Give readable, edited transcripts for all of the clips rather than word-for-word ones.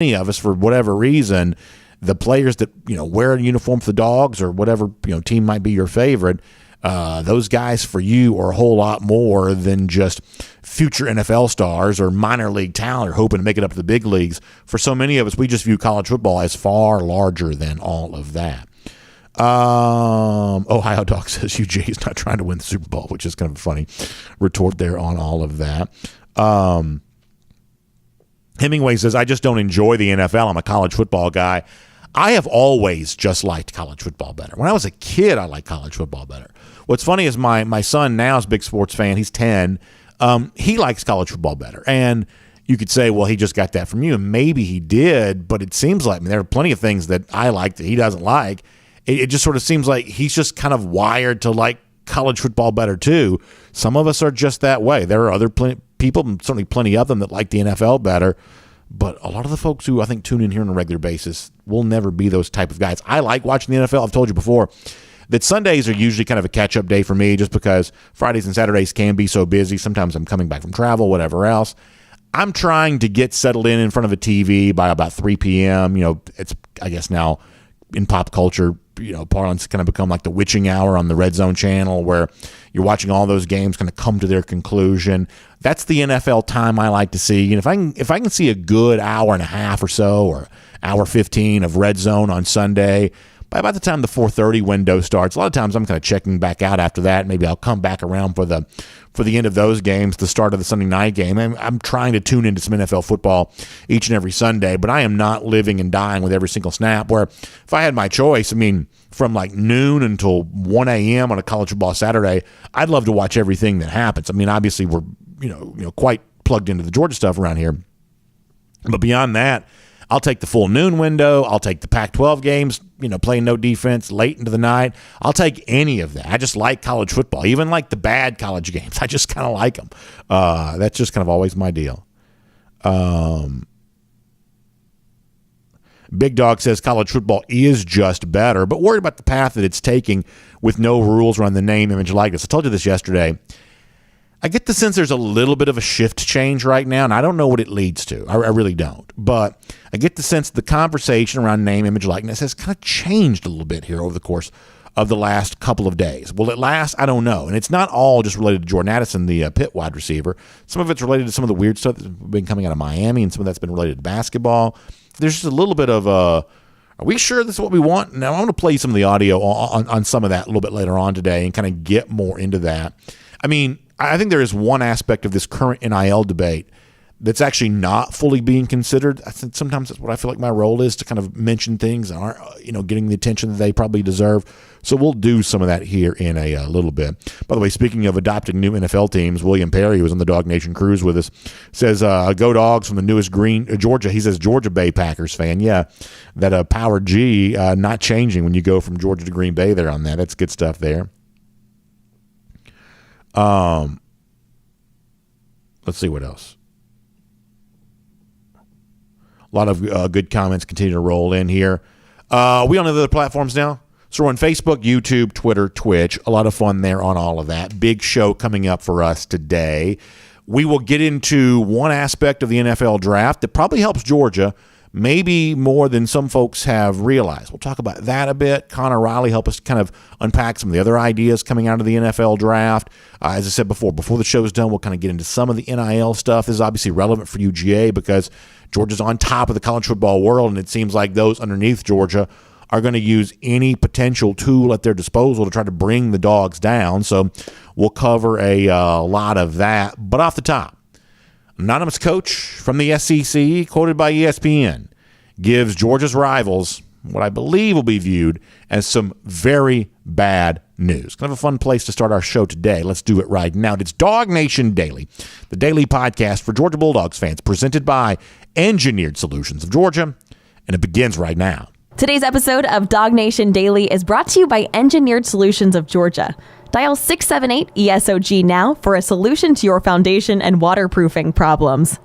many of us, for whatever reason, the players that wear a uniform for the Dogs or whatever team might be your favorite, those guys for you are a whole lot more than just future NFL stars or minor league talent or hoping to make it up to the big leagues. For so many of us, we just view college football as far larger than all of that. Ohio Dog says UGA is not trying to win the Super Bowl, which is kind of a funny retort there on all of that. Hemingway says, I just don't enjoy the NFL. I'm a college football guy. I have always just liked college football better. When I was a kid, I liked college football better. What's funny is my son now is a big sports fan. He's 10. He likes college football better. And you could say, well, he just got that from you. And maybe he did, but it seems like there are plenty of things that I like that he doesn't like. It just sort of seems like he's just kind of wired to like college football better too. Some of us are just that way. There are other people, certainly plenty of them, that like the NFL better. But a lot of the folks who I think tune in here on a regular basis will never be those type of guys. I like watching the NFL. I've told you before that Sundays are usually kind of a catch-up day for me just because Fridays and Saturdays can be so busy. Sometimes I'm coming back from travel, whatever else. I'm trying to get settled in front of a TV by about 3 p.m. It's, I guess now in pop culture, parlance kind of become like the witching hour on the Red Zone channel where you're watching all those games kind of come to their conclusion. That's the NFL time I like to see. And if I can see a good hour and a half or so or hour 15 of Red Zone on Sunday, by about the time the 4:30 window starts, a lot of times I'm kind of checking back out after that. Maybe I'll come back around for the end of those games, the start of the Sunday night game. I'm trying to tune into some NFL football each and every Sunday, but I am not living and dying with every single snap. Where if I had my choice, from like noon until 1 a.m. on a college football Saturday, I'd love to watch everything that happens. Obviously we're quite plugged into the Georgia stuff around here, but beyond that, I'll take the full noon window. I'll take the Pac-12 games, playing no defense late into the night. I'll take any of that. I just like college football, even like the bad college games. I just kind of like them. That's just kind of always my deal. Big Dog says college football is just better, but worried about the path that it's taking with no rules around the name, image, likeness. I told you this yesterday. I get the sense there's a little bit of a shift change right now, and I don't know what it leads to. I really don't. But I get the sense the conversation around name, image, likeness has kind of changed a little bit here over the course of the last couple of days. Will it last? I don't know. And it's not all just related to Jordan Addison, the Pitt wide receiver. Some of it's related to some of the weird stuff that's been coming out of Miami, and some of that's been related to basketball. There's just a little bit of are we sure this is what we want? Now, I'm going to play some of the audio on some of that a little bit later on today and kind of get more into that. I think there is one aspect of this current NIL debate that's actually not fully being considered. I think sometimes that's what I feel like my role is, to kind of mention things that aren't, getting the attention that they probably deserve. So we'll do some of that here in a little bit. By the way, speaking of adopting new NFL teams, William Perry, who was on the DawgNation cruise with us, says, go Dogs from the newest Georgia. He says Georgia Bay Packers fan. Yeah, that Power G not changing when you go from Georgia to Green Bay there on that. That's good stuff there. Let's see what else. A lot of good comments continue to roll in here. We on other platforms now. So we're on Facebook, YouTube, Twitter, Twitch. A lot of fun there on all of that. Big show coming up for us today. We will get into one aspect of the NFL draft that probably helps Georgia, maybe more than some folks have realized. We'll talk about that a bit. Connor Riley help us kind of unpack some of the other ideas coming out of the NFL draft. As I said before the show's done, we'll kind of get into some of the NIL stuff. This is obviously relevant for UGA because Georgia's on top of the college football world, and it seems like those underneath Georgia are going to use any potential tool at their disposal to try to bring the Dogs down. So we'll cover a lot of that. But off the top, anonymous coach from the SEC, quoted by ESPN, gives Georgia's rivals what I believe will be viewed as some very bad news. Kind of a fun place to start our show today. Let's do it right now. It's DawgNation Daily, the daily podcast for Georgia Bulldogs fans, presented by Engineered Solutions of Georgia, and it begins right now. Today's episode of DawgNation Daily is brought to you by Engineered Solutions of Georgia. Dial 678-ESOG now for a solution to your foundation and waterproofing problems.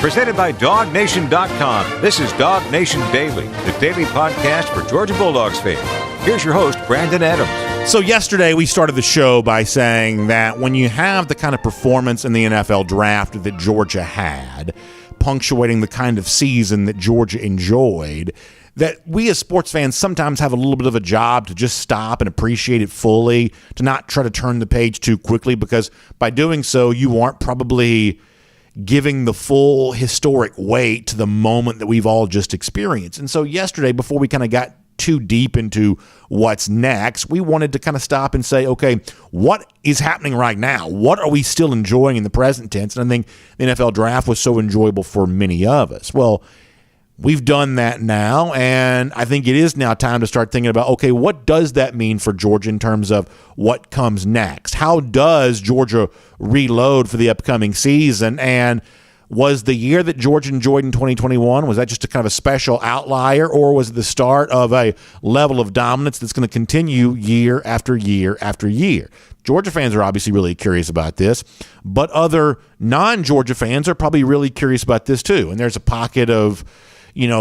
Presented by DawgNation.com. This is DawgNation Daily, the daily podcast for Georgia Bulldogs fans. Here's your host, Brandon Adams. So yesterday we started the show by saying that when you have the kind of performance in the NFL draft that Georgia had, punctuating the kind of season that Georgia enjoyed, that we as sports fans sometimes have a little bit of a job to just stop and appreciate it fully, to not try to turn the page too quickly, because by doing so you aren't probably giving the full historic weight to the moment that we've all just experienced. And so yesterday, before we kind of got too deep into what's next, we wanted to kind of stop and say, okay, what is happening right now? What are we still enjoying in the present tense? And I think the NFL draft was so enjoyable for many of us. Well, we've done that now, and I think it is now time to start thinking about, okay, what does that mean for Georgia in terms of what comes next? How does Georgia reload for the upcoming season? And was the year that Georgia enjoyed in 2021, was that just a kind of a special outlier, or was it the start of a level of dominance that's going to continue year after year after year? Georgia fans are obviously really curious about this, but other non-Georgia fans are probably really curious about this too. And there's a pocket of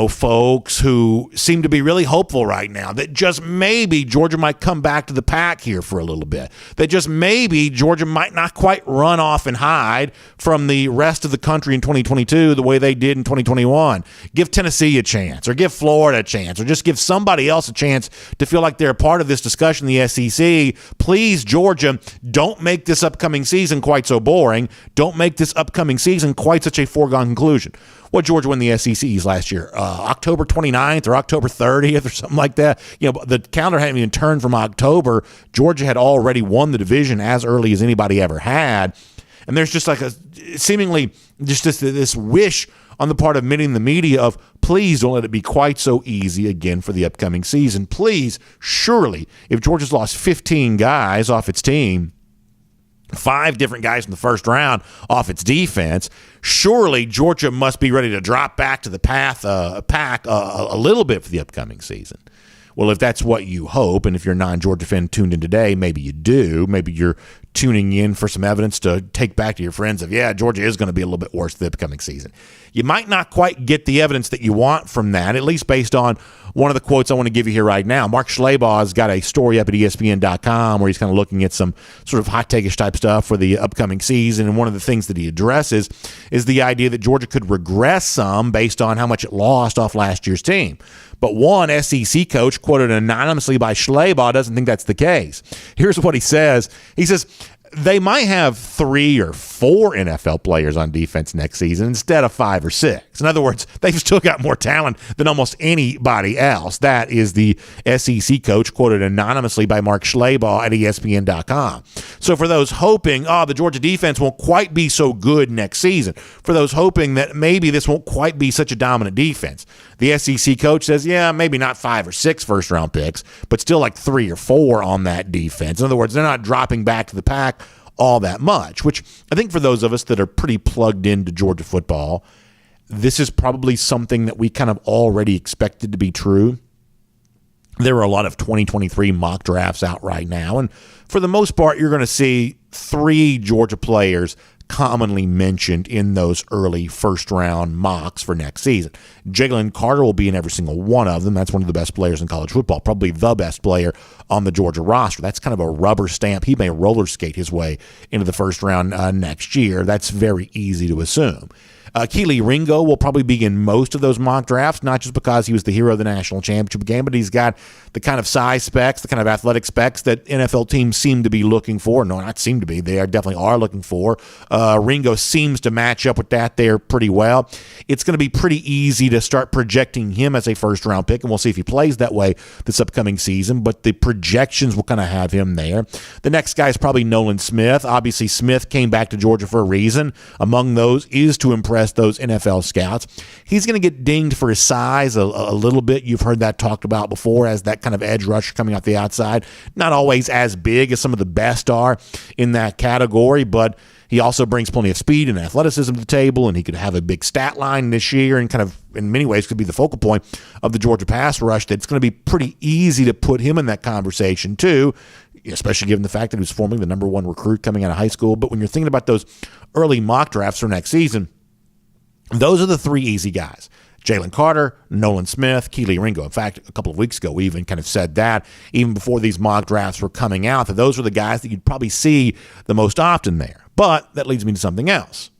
folks who seem to be really hopeful right now that just maybe Georgia might come back to the pack here for a little bit. That just maybe Georgia might not quite run off and hide from the rest of the country in 2022 the way they did in 2021. Give Tennessee a chance, or give Florida a chance, or just give somebody else a chance to feel like they're a part of this discussion in the SEC. Please, Georgia, don't make this upcoming season quite so boring. Don't make this upcoming season quite such a foregone conclusion. What Georgia won the SECs last year? October 29th or October 30th or something like that. The calendar hadn't even turned from October. Georgia had already won the division as early as anybody ever had. And there's just like a seemingly just this wish on the part of many in the media of, please don't let it be quite so easy again for the upcoming season. Please, surely, if Georgia's lost 15 guys off its team, 5 different guys in the first round off its defense, surely Georgia must be ready to drop back to the pack a little bit for the upcoming season. Well, if that's what you hope, and if you're a non-Georgia fan tuned in today, maybe you do. Maybe you're tuning in for some evidence to take back to your friends of, Georgia is going to be a little bit worse the upcoming season. You might not quite get the evidence that you want from that, at least based on one of the quotes I want to give you here right now. Mark Schlabach's got a story up at ESPN.com where he's kind of looking at some sort of hot take-ish type stuff for the upcoming season, and one of the things that he addresses is the idea that Georgia could regress some based on how much it lost off last year's team. But one SEC coach, quoted anonymously by Schlabach, doesn't think that's the case. Here's what he says. He says, they might have 3 or 4 NFL players on defense next season instead of 5 or 6. In other words, they've still got more talent than almost anybody else. That is the SEC coach, quoted anonymously by Mark Schlabach at ESPN.com. So for those hoping, the Georgia defense won't quite be so good next season, for those hoping that maybe this won't quite be such a dominant defense, the SEC coach says, maybe not 5 or 6 first-round picks, but still like 3 or 4 on that defense. In other words, they're not dropping back to the pack all that much, which I think for those of us that are pretty plugged into Georgia football, this is probably something that we kind of already expected to be true. There are a lot of 2023 mock drafts out right now, and for the most part, you're going to see 3 Georgia players commonly mentioned in those early first-round mocks for next season. Jalen Carter will be in every single one of them. That's one of the best players in college football, probably the best player on the Georgia roster. That's kind of a rubber stamp. He may roller skate his way into the first round next year. That's very easy to assume. Keely Ringo will probably be in most of those mock drafts, not just because he was the hero of the national championship game, but he's got the kind of size specs, the kind of athletic specs that NFL teams seem to be looking for. No, not seem to be. They definitely are looking for. Ringo seems to match up with that there pretty well. It's going to be pretty easy to start projecting him as a first-round pick, and we'll see if he plays that way this upcoming season, but the projections will kind of have him there. The next guy is probably Nolan Smith. Obviously, Smith came back to Georgia for a reason. Among those is to impress those NFL scouts. He's going to get dinged for his size a little bit. You've heard that talked about before as that kind of edge rusher coming off the outside. Not always as big as some of the best are in that category, but he also brings plenty of speed and athleticism to the table, and he could have a big stat line this year and kind of, in many ways, could be the focal point of the Georgia pass rush. That's going to be pretty easy to put him in that conversation, too, especially given the fact that he was formerly the number 1 recruit coming out of high school. But when you're thinking about those early mock drafts for next season, those are the 3 easy guys. Jalen Carter, Nolan Smith, Keely Ringo. In fact, a couple of weeks ago, we even kind of said that, even before these mock drafts were coming out, that those were the guys that you'd probably see the most often there. But that leads me to something else.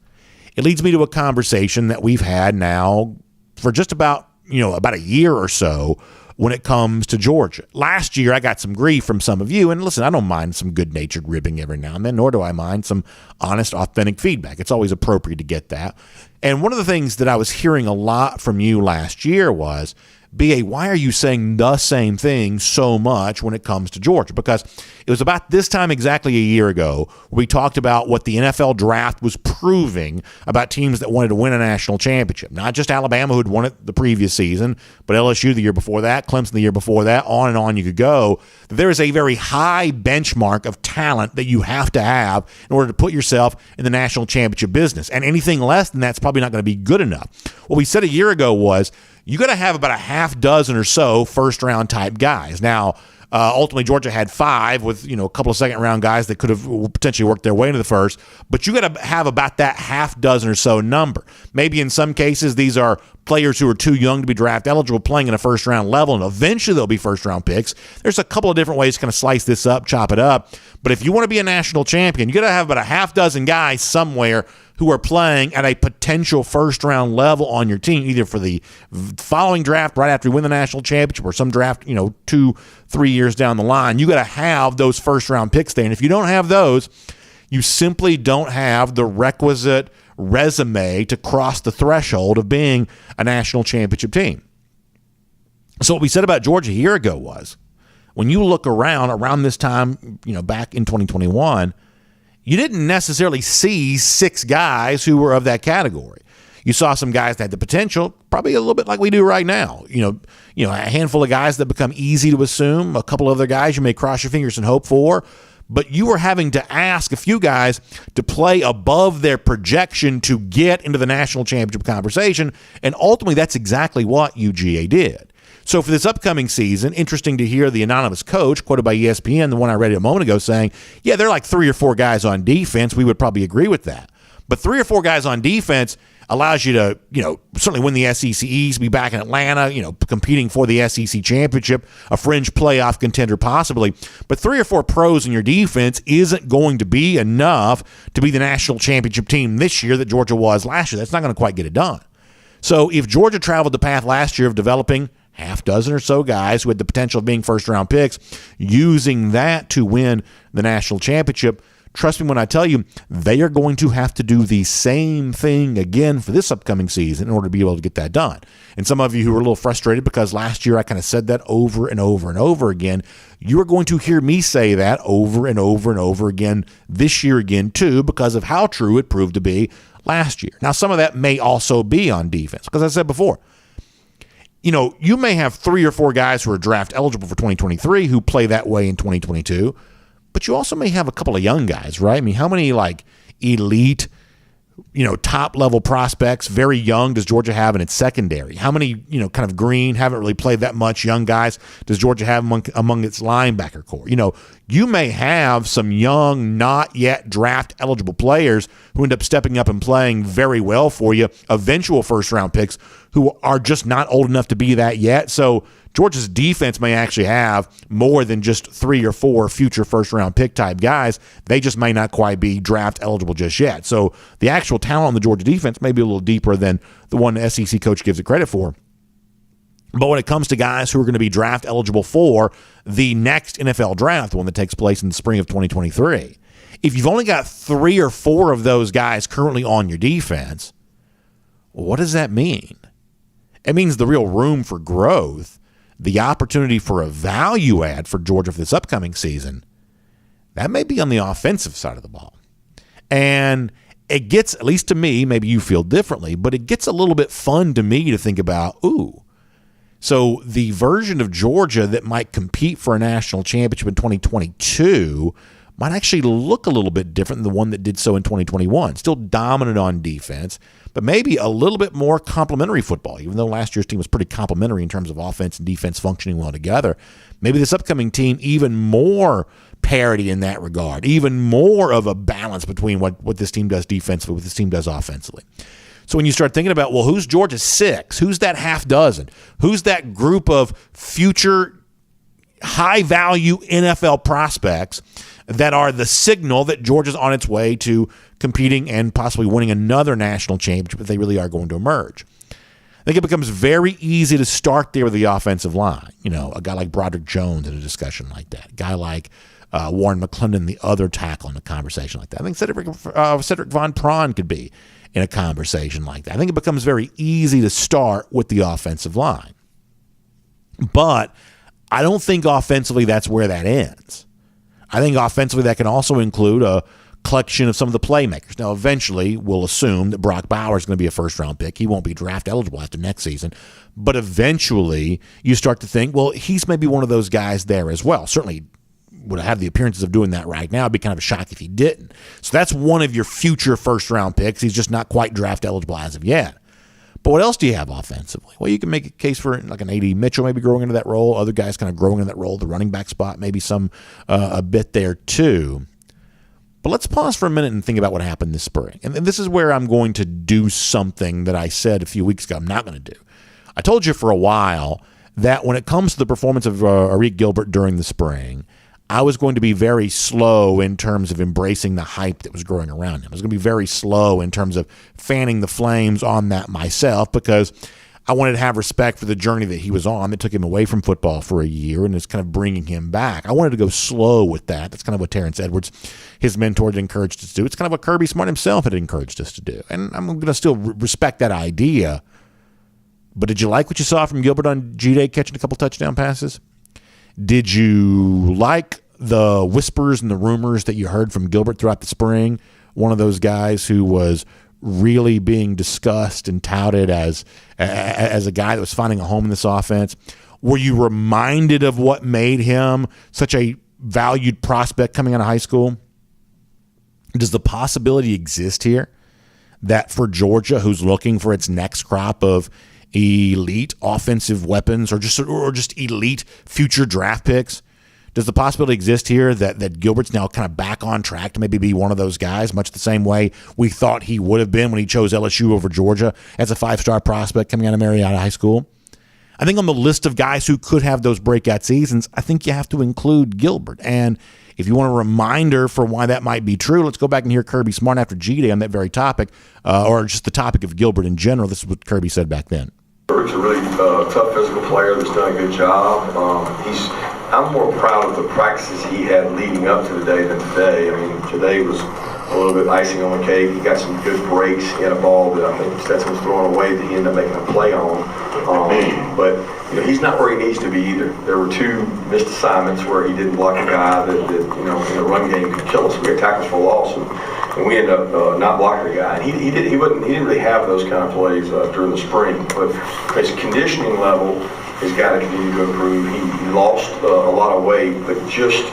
It leads me to a conversation that we've had now for just about a year or so when it comes to Georgia. Last year, I got some grief from some of you, and listen, I don't mind some good-natured ribbing every now and then, nor do I mind some honest, authentic feedback. It's always appropriate to get that. And one of the things that I was hearing a lot from you last year was, B.A., why are you saying the same thing so much when it comes to Georgia? Because it was about this time exactly a year ago we talked about what the NFL draft was proving about teams that wanted to win a national championship. Not just Alabama, who had won it the previous season, but LSU the year before that, Clemson the year before that, on and on you could go. There is a very high benchmark of talent that you have to have in order to put yourself in the national championship business. And anything less than that's probably not going to be good enough. What we said a year ago was, you got to have about a half dozen or so first-round type guys. Now, ultimately, Georgia had 5 with a couple of second-round guys that could have potentially worked their way into the first. But you got to have about that half dozen or so number. Maybe in some cases, these are players who are too young to be draft eligible playing in a first-round level, and eventually they'll be first-round picks. There's a couple of different ways to kind of slice this up, chop it up. But if you want to be a national champion, you got to have about a half dozen guys somewhere who are playing at a potential first-round level on your team, either for the following draft right after you win the national championship or some draft, 2-3 years down the line. You got to have those first-round picks there. And if you don't have those, you simply don't have the requisite resume to cross the threshold of being a national championship team. So what we said about Georgia a year ago was, when you look around this time, back in 2021, you didn't necessarily see 6 guys who were of that category. You saw some guys that had the potential, probably a little bit like we do right now. A handful of guys that become easy to assume, a couple other guys you may cross your fingers and hope for, but you were having to ask a few guys to play above their projection to get into the national championship conversation, and ultimately that's exactly what UGA did. So for this upcoming season, interesting to hear the anonymous coach, quoted by ESPN, the one I read a moment ago, saying, yeah, they're like 3 or 4 guys on defense. We would probably agree with that. But 3 or 4 guys on defense allows you to, certainly win the SEC East, be back in Atlanta, competing for the SEC championship, a fringe playoff contender possibly. But 3 or 4 pros in your defense isn't going to be enough to be the national championship team this year that Georgia was last year. That's not going to quite get it done. So if Georgia traveled the path last year of developing half dozen or so guys who had the potential of being first-round picks, using that to win the national championship, trust me when I tell you, they are going to have to do the same thing again for this upcoming season in order to be able to get that done. And some of you who are a little frustrated because last year I kind of said that over and over and over again, you are going to hear me say that over and over and over again this year again too, because of how true it proved to be last year. Now, some of that may also be on defense, because I said before, you may have 3 or 4 guys who are draft eligible for 2023 who play that way in 2022, but you also may have a couple of young guys, right? I mean, how many elite, top-level prospects, very young, does Georgia have in its secondary? How many, kind of green, haven't really played that much young guys does Georgia have among its linebacker core? You may have some young, not yet draft-eligible players who end up stepping up and playing very well for you, eventual first-round picks who are just not old enough to be that yet. So Georgia's defense may actually have more than just 3 or 4 future first-round pick type guys. They just may not quite be draft eligible just yet. So the actual talent on the Georgia defense may be a little deeper than the one the SEC coach gives it credit for. But when it comes to guys who are going to be draft eligible for the next NFL draft, the one that takes place in the spring of 2023, if you've only got 3 or 4 of those guys currently on your defense, what does that mean? It means the real room for growth, the opportunity for a value add for Georgia for this upcoming season, that may be on the offensive side of the ball. And it gets, at least to me, maybe you feel differently, but it gets a little bit fun to me to think about, so the version of Georgia that might compete for a national championship in 2022 might actually look a little bit different than the one that did so in 2021. Still dominant on defense, but maybe a little bit more complementary football, even though last year's team was pretty complementary in terms of offense and defense functioning well together. Maybe this upcoming team, even more parity in that regard, even more of a balance between what this team does defensively, what this team does offensively. So when you start thinking about, well, who's Georgia's 6? Who's that half dozen? Who's that group of future high-value NFL prospects that are the signal that Georgia's on its way to competing and possibly winning another national championship if they really are going to emerge? I think it becomes very easy to start there with the offensive line. A guy like Broderick Jones in a discussion like that. A guy like Warren McClendon, the other tackle in a conversation like that. I think Cedric Von Prawn could be in a conversation like that. I think it becomes very easy to start with the offensive line. But I don't think offensively that's where that ends. I think offensively that can also include a collection of some of the playmakers. Now, eventually, we'll assume that Brock Bowers is going to be a first-round pick. He won't be draft eligible after next season. But eventually, you start to think, well, he's maybe one of those guys there as well. Certainly would have the appearances of doing that right now. It'd be kind of a shock if he didn't. So that's one of your future first-round picks. He's just not quite draft eligible as of yet. But what else do you have offensively? Well, you can make a case for like an A.D. Mitchell maybe growing into that role. Other guys kind of growing into that role. The running back spot, maybe some a bit there too. But let's pause for a minute and think about what happened this spring. And this is where I'm going to do something that I said a few weeks ago I'm not going to do. I told you for a while that when it comes to the performance of Eric Gilbert during the spring, I was going to be very slow in terms of embracing the hype that was growing around him. I was going to be very slow in terms of fanning the flames on that myself because I wanted to have respect for the journey that he was on that took him away from football for a year and is kind of bringing him back. I wanted to go slow with that. That's kind of what Terrence Edwards, his mentor, had encouraged us to do. It's kind of what Kirby Smart himself had encouraged us to do. And I'm going to still respect that idea. But did you like what you saw from Gilbert on G-Day catching a couple touchdown passes? Did you like the whispers and the rumors that you heard from Gilbert throughout the spring? One of those guys who was really being discussed and touted as a guy that was finding a home in this offense. Were you reminded of what made him such a valued prospect coming out of high school? Does the possibility exist here that for Georgia, who's looking for its next crop of elite offensive weapons or just elite future draft picks, does the possibility exist here that Gilbert's now kind of back on track to maybe be one of those guys, much the same way we thought he would have been when he chose LSU over Georgia as a 5-star prospect coming out of Marietta High School? I think on the list of guys who could have those breakout seasons, I think you have to include Gilbert. And if you want a reminder for why that might be true, let's go back and hear Kirby Smart after G-Day on that very topic, or just the topic of Gilbert in general. This is what Kirby said back then. Gilbert's a really tough physical player that's done a good job. I'm more proud of the practices he had leading up to the day than today. I mean, today was a little bit icing on the cake. He got some good breaks. He had a ball that I think Stetson was throwing away that he ended up making a play on. But he's not where he needs to be either. There were 2 missed assignments where he didn't block a guy that in the run game could kill us. We had tackles for loss, and we ended up not blocking the guy. And he didn't really have those kind of plays during the spring. But his conditioning level has got to continue to improve. He lost a lot of weight, but just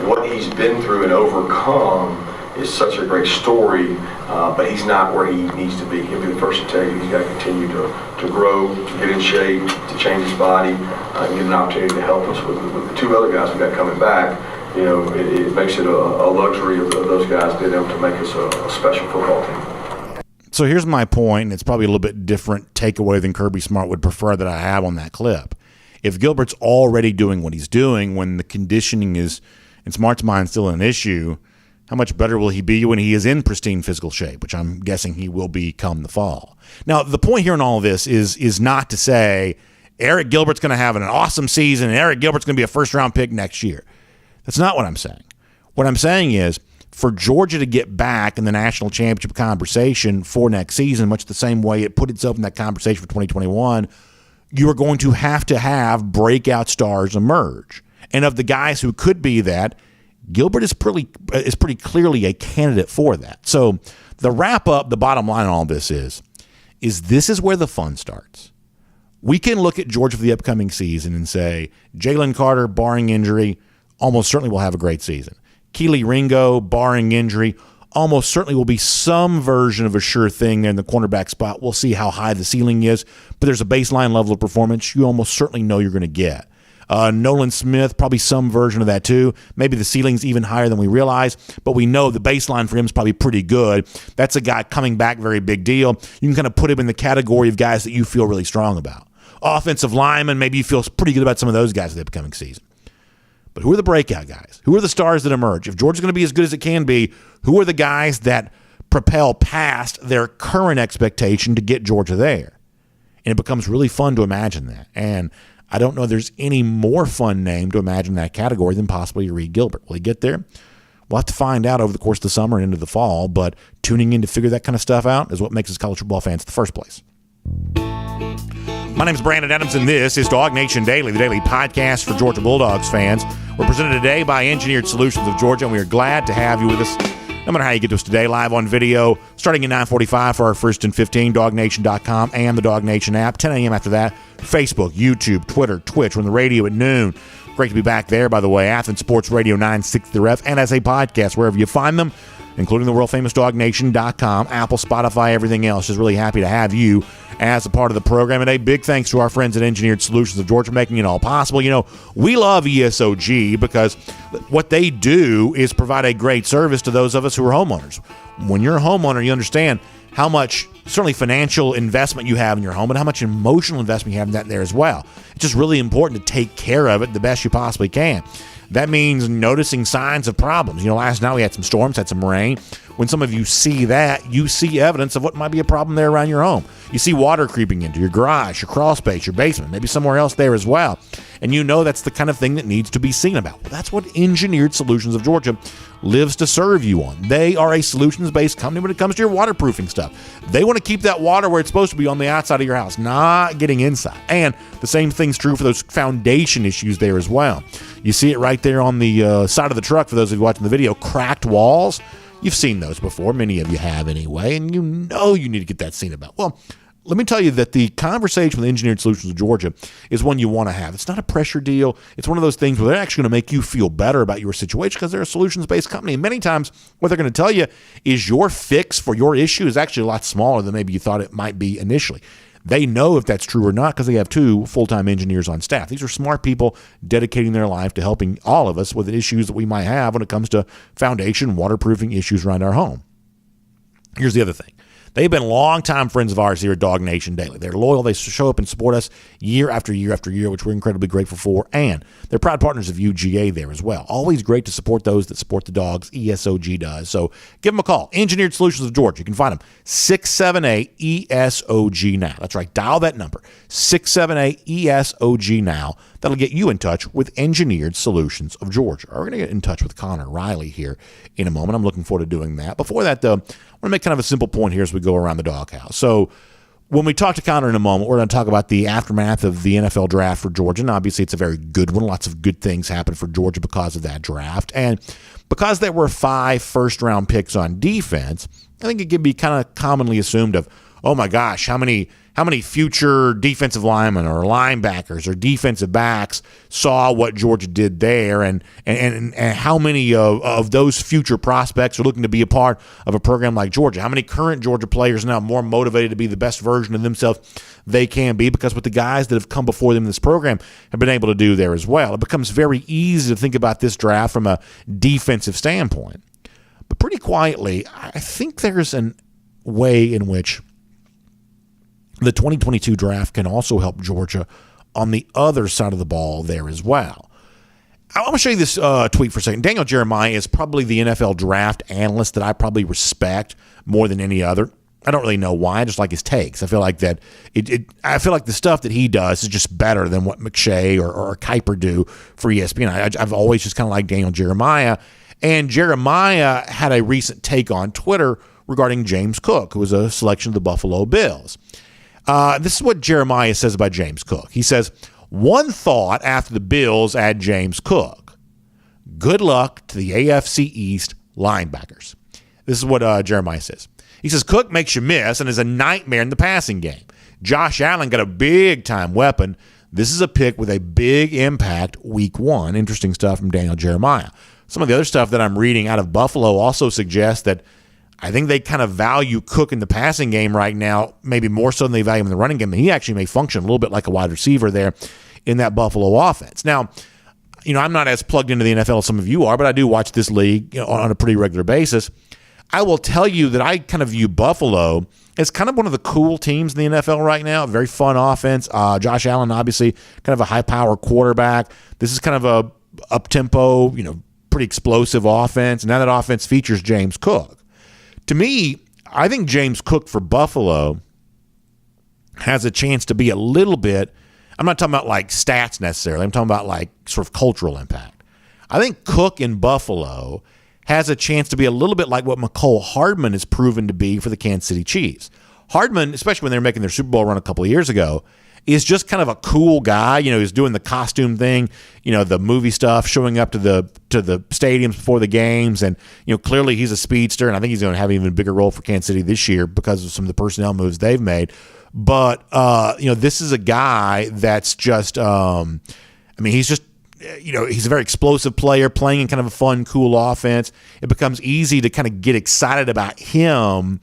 what he's been through and overcome is such a great story, but he's not where he needs to be. He'll be the first to tell you he's got to continue to grow, to get in shape, to change his body, and get an opportunity to help us with the 2 other guys we got coming back. It makes it a luxury of those guys being able to make us a special football team. So here's my point, and it's probably a little bit different takeaway than Kirby Smart would prefer that I have on that clip. If Gilbert's already doing what he's doing when the conditioning is, in Smart's mind, still an issue, how much better will he be when he is in pristine physical shape, which I'm guessing he will be come the fall? Now, the point here in all of this is not to say Eric Gilbert's going to have an awesome season and Eric Gilbert's going to be a first-round pick next year. That's not what I'm saying. What I'm saying is for Georgia to get back in the national championship conversation for next season, much the same way it put itself in that conversation for 2021, you are going to have breakout stars emerge. And of the guys who could be that, Gilbert is pretty clearly a candidate for that. So the wrap up, the bottom line on all this is this is where the fun starts. We can look at Georgia for the upcoming season and say, Jalen Carter, barring injury, almost certainly will have a great season. Keely Ringo, barring injury, almost certainly will be some version of a sure thing there in the cornerback spot. We'll see how high the ceiling is, but there's a baseline level of performance you almost certainly know you're going to get. Nolan Smith, probably some version of that too. Maybe the ceiling's even higher than we realize, but we know the baseline for him is probably pretty good. That's a guy coming back, very big deal. You can kind of put him in the category of guys that you feel really strong about. Offensive linemen, maybe you feel pretty good about some of those guys for the upcoming season. But who are the breakout guys? Who are the stars that emerge? If Georgia's going to be as good as it can be, who are the guys that propel past their current expectation to get Georgia there? And it becomes really fun to imagine that. And I don't know if there's any more fun name to imagine that category than possibly Eric Gilbert. Will he get there? We'll have to find out over the course of the summer and into the fall, but tuning in to figure that kind of stuff out is what makes us college football fans in the first place. My name is Brandon Adams, and this is DawgNation Daily, the daily podcast for Georgia Bulldogs fans. We're presented today by Engineered Solutions of Georgia, and we are glad to have you with us. No matter how you get to us today, live on video, starting at 9:45 for our first and 15, DawgNation.com and the DawgNation app. 10 a.m. after that, Facebook, YouTube, Twitter, Twitch. We're on the radio at noon. Great to be back there, by the way. Athens Sports Radio 960 The Ref, and as a podcast, wherever you find them, including the world-famous DawgNation.com, Apple, Spotify, everything else. Just really happy to have you as a part of the program. And a big thanks to our friends at Engineered Solutions of Georgia, making it all possible. You know, we love ESOG because what they do is provide a great service to those of us who are homeowners. When you're a homeowner, you understand how much, certainly financial investment you have in your home, but how much emotional investment you have in that there as well. It's just really important to take care of it the best you possibly can. That means noticing signs of problems. You know, last night we had some storms, had some rain. When some of you see that, you see evidence of what might be a problem there around your home. You see water creeping into your garage, your crawl space, your basement, maybe somewhere else there as well. And you know that's the kind of thing that needs to be seen about. Well, that's what Engineered Solutions of Georgia lives to serve you on. They are a solutions-based company when it comes to your waterproofing stuff. They want to keep that water where it's supposed to be on the outside of your house, not getting inside. And the same thing's true for those foundation issues there as well. You see it right there on the side of the truck, for those of you watching the video, cracked walls. You've seen those before. Many of you have anyway, and you know you need to get that seen about. Well, let me tell you that the conversation with Engineered Solutions of Georgia is one you want to have. It's not a pressure deal. It's one of those things where they're actually going to make you feel better about your situation because they're a solutions-based company. And many times what they're going to tell you is your fix for your issue is actually a lot smaller than maybe you thought it might be initially. They know if that's true or not because they have 2 full-time engineers on staff. These are smart people dedicating their life to helping all of us with issues that we might have when it comes to foundation, waterproofing issues around our home. Here's the other thing. They've been longtime friends of ours here at DawgNation Daily. They're loyal. They show up and support us year after year after year, which we're incredibly grateful for. And they're proud partners of UGA there as well. Always great to support those that support the dogs. ESOG does. So give them a call. Engineered Solutions of Georgia. You can find them 678-ESOG now. That's right. Dial that number. 678-ESOG now. That'll get you in touch with Engineered Solutions of Georgia. We're going to get in touch with Connor Riley here in a moment. I'm looking forward to doing that. Before that, though, I want to make kind of a simple point here as we go around the doghouse. So when we talk to Connor in a moment, we're going to talk about the aftermath of the NFL draft for Georgia. And obviously, it's a very good one. Lots of good things happened for Georgia because of that draft. And because there were 5 first-round picks on defense, I think it can be kind of commonly assumed of, oh my gosh, how many future defensive linemen or linebackers or defensive backs saw what Georgia did there, and how many of those future prospects are looking to be a part of a program like Georgia? How many current Georgia players are now more motivated to be the best version of themselves they can be because what the guys that have come before them in this program have been able to do there as well? It becomes very easy to think about this draft from a defensive standpoint. But pretty quietly, I think there's a way in which the 2022 draft can also help Georgia on the other side of the ball there as well. I want to show you this tweet for a second. Daniel Jeremiah is probably the NFL draft analyst that I probably respect more than any other. I don't really know why. I just like his takes. I feel like that I feel like the stuff that he does is just better than what McShay or Kuiper do for ESPN. I've always just kind of liked Daniel Jeremiah. And Jeremiah had a recent take on Twitter regarding James Cook, who was a selection of the Buffalo Bills. This is what Jeremiah says about James Cook. He says, one thought after the Bills add James Cook. Good luck to the AFC East linebackers. This is what Jeremiah says. He says, Cook makes you miss and is a nightmare in the passing game. Josh Allen got a big-time weapon. This is a pick with a big impact week 1. Interesting stuff from Daniel Jeremiah. Some of the other stuff that I'm reading out of Buffalo also suggests that I think they kind of value Cook in the passing game right now, maybe more so than they value him in the running game. He actually may function a little bit like a wide receiver there in that Buffalo offense. Now, I'm not as plugged into the NFL as some of you are, but I do watch this league on a pretty regular basis. I will tell you that I kind of view Buffalo as kind of one of the cool teams in the NFL right now. Very fun offense. Josh Allen, obviously, kind of a high-power quarterback. This is kind of a up-tempo, pretty explosive offense. Now that offense features James Cook. To me, I think James Cook for Buffalo has a chance to be a little bit, I'm not talking about like stats necessarily, I'm talking about like sort of cultural impact. I think Cook in Buffalo has a chance to be a little bit like what McCole Hardman has proven to be for the Kansas City Chiefs. Hardman, especially when they were making their Super Bowl run a couple of years ago, is just kind of a cool guy. He's doing the costume thing, the movie stuff, showing up to the stadiums before the games, and clearly he's a speedster, and I think he's going to have an even bigger role for Kansas City this year because of some of the personnel moves they've made. But this is a guy that's just, he's just, he's a very explosive player playing in kind of a fun, cool offense. It becomes easy to kind of get excited about him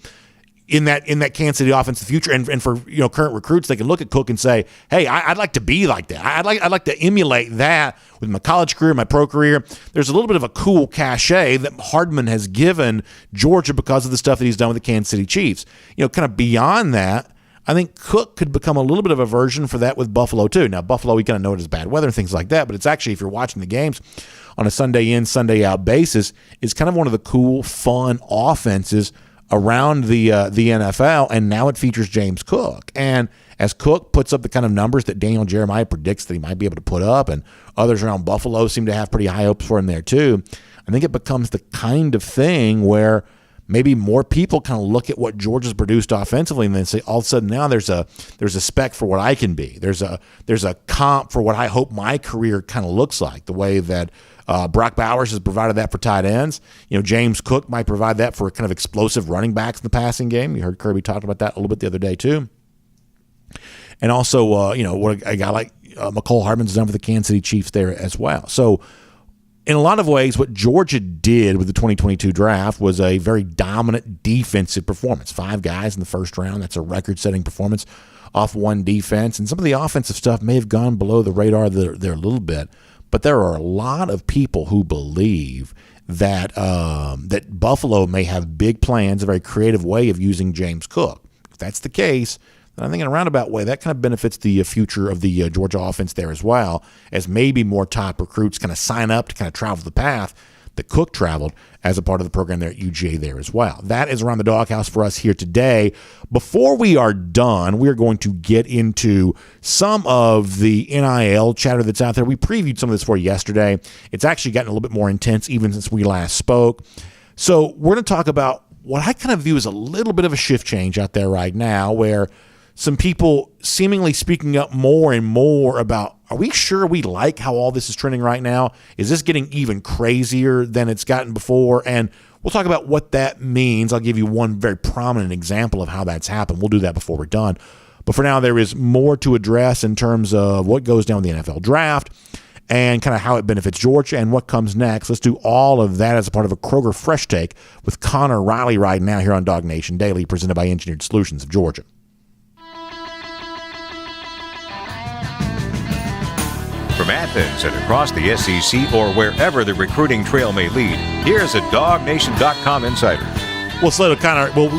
in that Kansas City offense in the future, and for current recruits, they can look at Cook and say, "Hey, I'd like to be like that. I'd like to emulate that with my college career, my pro career." There's a little bit of a cool cachet that Hardman has given Georgia because of the stuff that he's done with the Kansas City Chiefs. Kind of beyond that, I think Cook could become a little bit of a version for that with Buffalo too. Now, Buffalo, we kind of know it as bad weather and things like that, but it's actually, if you're watching the games on a Sunday in, Sunday out basis, it's kind of one of the cool, fun offenses around the NFL, and now it features James Cook. And as Cook puts up the kind of numbers that Daniel Jeremiah predicts that he might be able to put up, and others around Buffalo seem to have pretty high hopes for him there too, I think it becomes the kind of thing where maybe more people kind of look at what Georgia's produced offensively and then say, all of a sudden now there's a spec for what I can be. There's a comp for what I hope my career kind of looks like, the way that Brock Bowers has provided that for tight ends. James Cook might provide that for kind of explosive running backs in the passing game. You heard Kirby talk about that a little bit the other day too. And also, what a guy like McCole Hardman's done for the Kansas City Chiefs there as well. So in a lot of ways, what Georgia did with the 2022 draft was a very dominant defensive performance. 5 guys in the first round. That's a record-setting performance off one defense. And some of the offensive stuff may have gone below the radar there a little bit. But there are a lot of people who believe that that Buffalo may have big plans, a very creative way of using James Cook. If that's the case, then I think in a roundabout way, that kind of benefits the future of the Georgia offense there as well, as maybe more top recruits kind of sign up to kind of travel the path that Cook traveled as a part of the program there at UGA there as well. That is Around the Doghouse for us here today. Before we are done, we're going to get into some of the NIL chatter that's out there. We previewed some of this for you yesterday. It's actually gotten a little bit more intense even since we last spoke. So we're going to talk about what I kind of view as a little bit of a shift change out there right now, where some people seemingly speaking up more and more about, are we sure we like how all this is trending right now? Is this getting even crazier than it's gotten before? And we'll talk about what that means. I'll give you one very prominent example of how that's happened. We'll do that before we're done. But for now, there is more to address in terms of what goes down with the NFL draft and kind of how it benefits Georgia and what comes next. Let's do all of that as a part of a Kroger Fresh Take with Connor Riley right now here on DawgNation Daily, presented by Engineered Solutions of Georgia. From Athens and across the SEC or wherever the recruiting trail may lead, here's a DawgNation.com insider.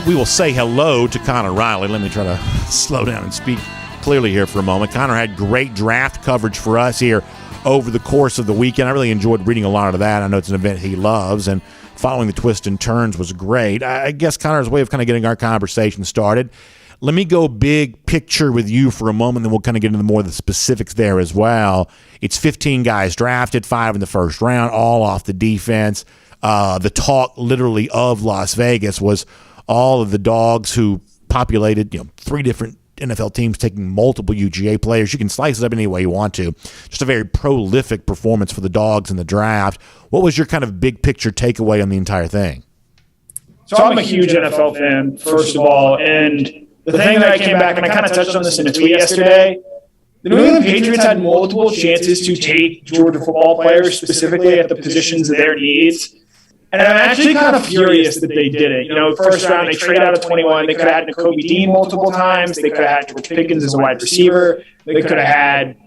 We will say hello to Connor Riley. Let me try to slow down and speak clearly here for a moment. Connor had great draft coverage for us here over the course of the weekend. I really enjoyed reading a lot of that. I know it's an event he loves, and following the twists and turns was great. I guess Connor's way of kind of getting our conversation started. Let me go big picture with you for a moment, then we'll kind of get into more of the specifics there as well. It's 15 guys drafted, 5 in the first round, all off the defense. The talk literally of Las Vegas was all of the Dogs who populated 3 different NFL teams taking multiple UGA players. You can slice it up any way you want to. Just a very prolific performance for the Dogs in the draft. What was your kind of big picture takeaway on the entire thing? So I'm a huge NFL fan, first of all, and the thing that I came back, and I kind of touched on this in a tweet yesterday, the New England Patriots had multiple chances to take Georgia football players, specifically at the positions of their needs. And I'm actually kind of furious that they did it. First round, they traded out of 21. They could have had Nakobe Dean multiple times. They could have had George Pickens as a wide receiver. They could have had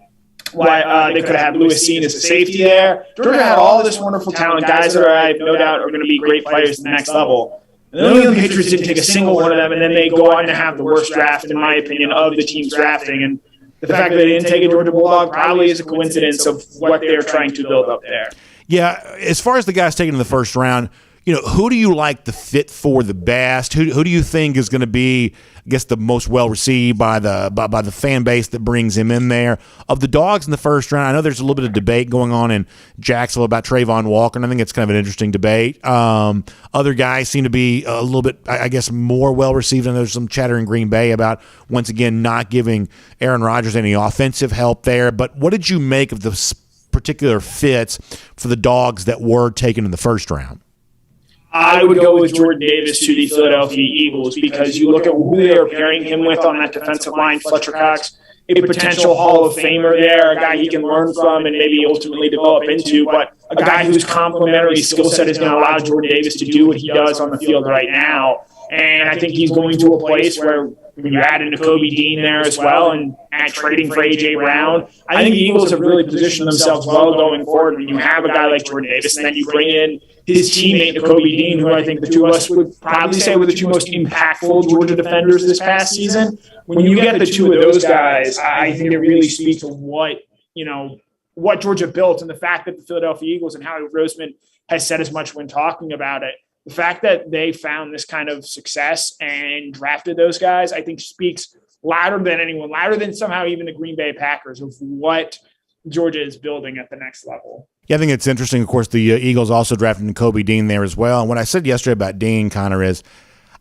why they could have Lewis Seen as a safety there. Georgia had all this wonderful talent, guys that I have no doubt are going to be great players at the next level. And the New England Patriots didn't take a single one of them, and then they go on to have the worst draft, in my opinion, of the teams drafting. And the fact that they didn't take a Georgia Bulldog probably is a coincidence of what they're trying to build up there. Yeah, as far as the guys taken in the first round, who do you like the fit for the best? Who do you think is going to be, I guess, the most well received by the fan base that brings him in there? Of the dogs in the first round, I know there's a little bit of debate going on in Jacksonville about Trayvon Walker, and I think it's kind of an interesting debate. Other guys seem to be a little bit, I guess, more well received, and there's some chatter in Green Bay about, once again, not giving Aaron Rodgers any offensive help there. But what did you make of the particular fits for the dogs that were taken in the first round? I would go with Jordan Davis to the Philadelphia Eagles because you look at who they are pairing him with on that defensive line, Fletcher Cox, a potential Hall of Famer there, a guy he can learn from and maybe ultimately develop into, but a guy whose complementary skill set is going to allow Jordan Davis to do what he does on the field right now. And I think he's going to a place where when you add in Nakobe Dean there as well and trading for A.J. Brown, I think the Eagles have really positioned themselves well going forward when you have a guy like Jordan Davis and then you bring in his teammate Nakobe Dean, who I think the two of us would probably say were the two most impactful Georgia defenders this past season. When you get the two of those guys, I think it really speaks to what Georgia built and the fact that the Philadelphia Eagles and Howie Roseman has said as much when talking about it. The fact that they found this kind of success and drafted those guys, I think speaks louder than anyone, louder than somehow even the Green Bay Packers, of what Georgia is building at the next level. Yeah, I think it's interesting. Of course, the Eagles also drafted Nakobe Dean there as well. And what I said yesterday about Dean, Connor, is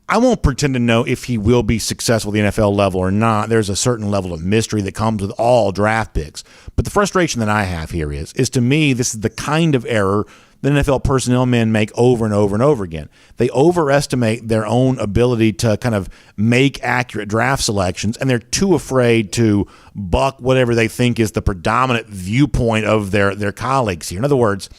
I won't pretend to know if he will be successful at the NFL level or not. There's a certain level of mystery that comes with all draft picks. But the frustration that I have here is to me, this is the kind of error that NFL personnel men make over and over and over again. They overestimate their own ability to kind of make accurate draft selections, and they're too afraid to buck whatever they think is the predominant viewpoint of their colleagues here. In other words,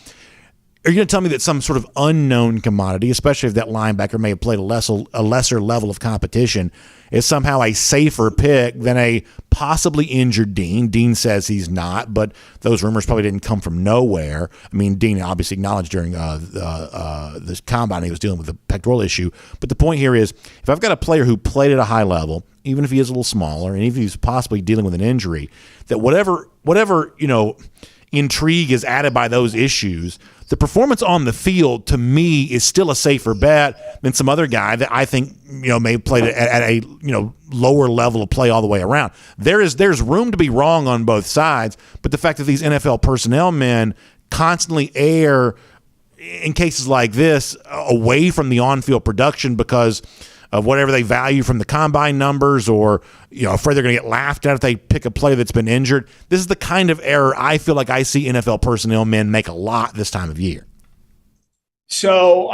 are you going to tell me that some sort of unknown commodity, especially if that linebacker may have played a lesser level of competition, is somehow a safer pick than a possibly injured Dean? Dean says he's not, but those rumors probably didn't come from nowhere. I mean, Dean obviously acknowledged during this combine he was dealing with a pectoral issue. But the point here is, if I've got a player who played at a high level, even if he is a little smaller, and even if he's possibly dealing with an injury, that whatever intrigue is added by those issues, the performance on the field, to me, is still a safer bet than some other guy that I think may have played at a lower level of play all the way around. There's room to be wrong on both sides, but the fact that these NFL personnel men constantly err in cases like this away from the on-field production because of whatever they value from the combine numbers, or afraid they're going to get laughed at if they pick a player that's been injured. This is the kind of error I feel like I see NFL personnel men make a lot this time of year. So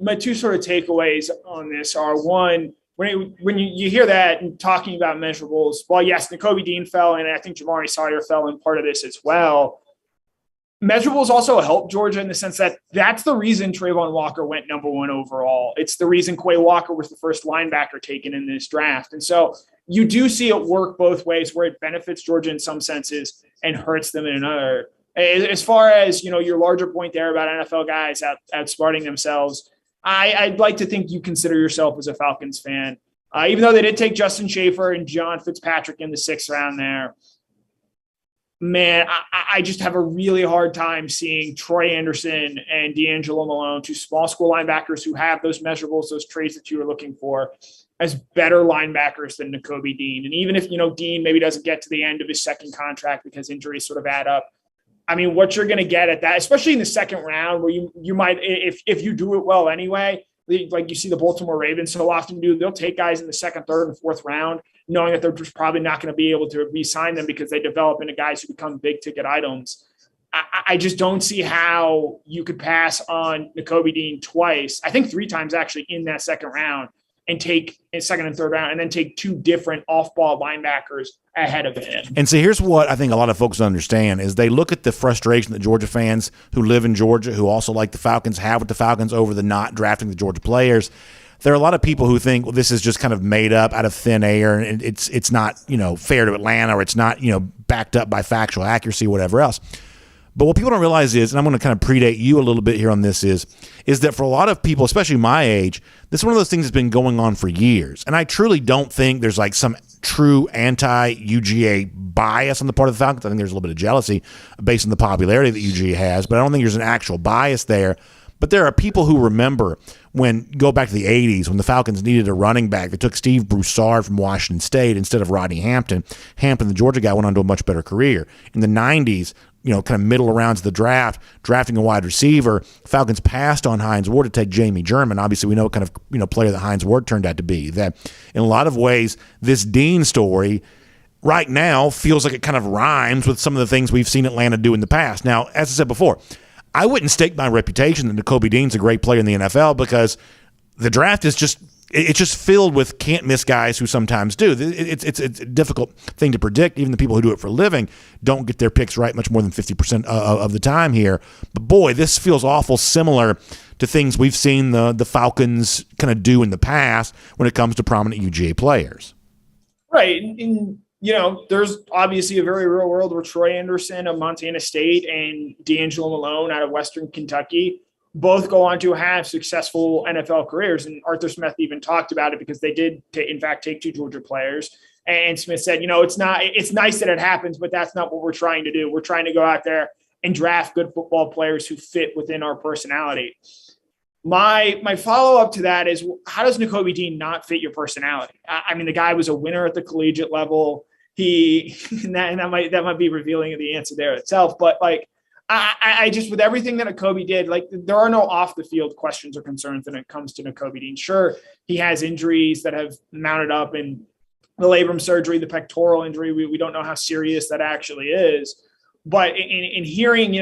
my two sort of takeaways on this are, one, when you hear that and talking about measurables, well, yes, Nakobe Dean fell, and I think Jamari Sawyer fell in part of this as well. Measurables also help Georgia in the sense that that's the reason Trayvon Walker went number 1 overall. It's the reason Quay Walker was the first linebacker taken in this draft. And so you do see it work both ways, where it benefits Georgia in some senses and hurts them in another. As far as, your larger point there about NFL guys outsmarting themselves, I'd like to think you consider yourself as a Falcons fan. Even though they did take Justin Schaefer and John Fitzpatrick in the 6th round there, man, I just have a really hard time seeing Troy Anderson and D'Angelo Malone, two small school linebackers who have those measurables, those traits that you were looking for, as better linebackers than Nakobe Dean. And even if, Dean maybe doesn't get to the end of his second contract because injuries sort of add up, I mean, what you're going to get at that, especially in the 2nd round, where you might, if you do it well anyway, like you see the Baltimore Ravens so often do, they'll take guys in the 2nd, 3rd, and 4th round, knowing that they're just probably not going to be able to re-sign them because they develop into guys who become big-ticket items. I just don't see how you could pass on Nakobe Dean twice, I think 3 times actually, in that 2nd round, and take in 2nd and 3rd round, and then take 2 different off-ball linebackers ahead of him. And so here's what I think a lot of folks understand is they look at the frustration that Georgia fans who live in Georgia, who also like the Falcons, have with the Falcons over the not drafting the Georgia players. There are a lot of people who think, well, this is just kind of made up out of thin air, and it's not fair to Atlanta, or it's not backed up by factual accuracy, whatever else. But what people don't realize is, and I'm going to kind of predate you a little bit here on this, is that for a lot of people, especially my age, this is one of those things that's been going on for years. And I truly don't think there's like some true anti-UGA bias on the part of the Falcons. I think there's a little bit of jealousy based on the popularity that UGA has, but I don't think there's an actual bias there. But there are people who remember go back to the 80s when the Falcons needed a running back. They took Steve Broussard from Washington State instead of Rodney Hampton. Hampton, the Georgia guy, went on to a much better career. In the 90s, kind of middle rounds of the draft, drafting a wide receiver, Falcons passed on Hines Ward to take Jamie German. Obviously, we know what kind of player that Hines Ward turned out to be. That in a lot of ways, this Dean story right now feels like it kind of rhymes with some of the things we've seen Atlanta do in the past. Now, as I said before, I wouldn't stake my reputation that Nakobe Dean's a great player in the NFL because the draft is it's just filled with can't-miss guys who sometimes do. It's a difficult thing to predict. Even the people who do it for a living don't get their picks right much more than 50% of the time here. But, boy, this feels awful similar to things we've seen the Falcons kind of do in the past when it comes to prominent UGA players. Right. And there's obviously a very real world where Troy Anderson of Montana State and D'Angelo Malone out of Western Kentucky both go on to have successful NFL careers. And Arthur Smith even talked about it because they did, in fact, take two Georgia players. And Smith said, it's nice that it happens, but that's not what we're trying to do. We're trying to go out there and draft good football players who fit within our personality. My follow-up to that is, how does Nakobe Dean not fit your personality? I mean, the guy was a winner at the collegiate level. That might be revealing of the answer there itself. But, I just, with everything that Nakobe did, there are no off-the-field questions or concerns when it comes to Nakobe Dean. Sure, he has injuries that have mounted up, and the labrum surgery, the pectoral injury, we don't know how serious that actually is. But in hearing,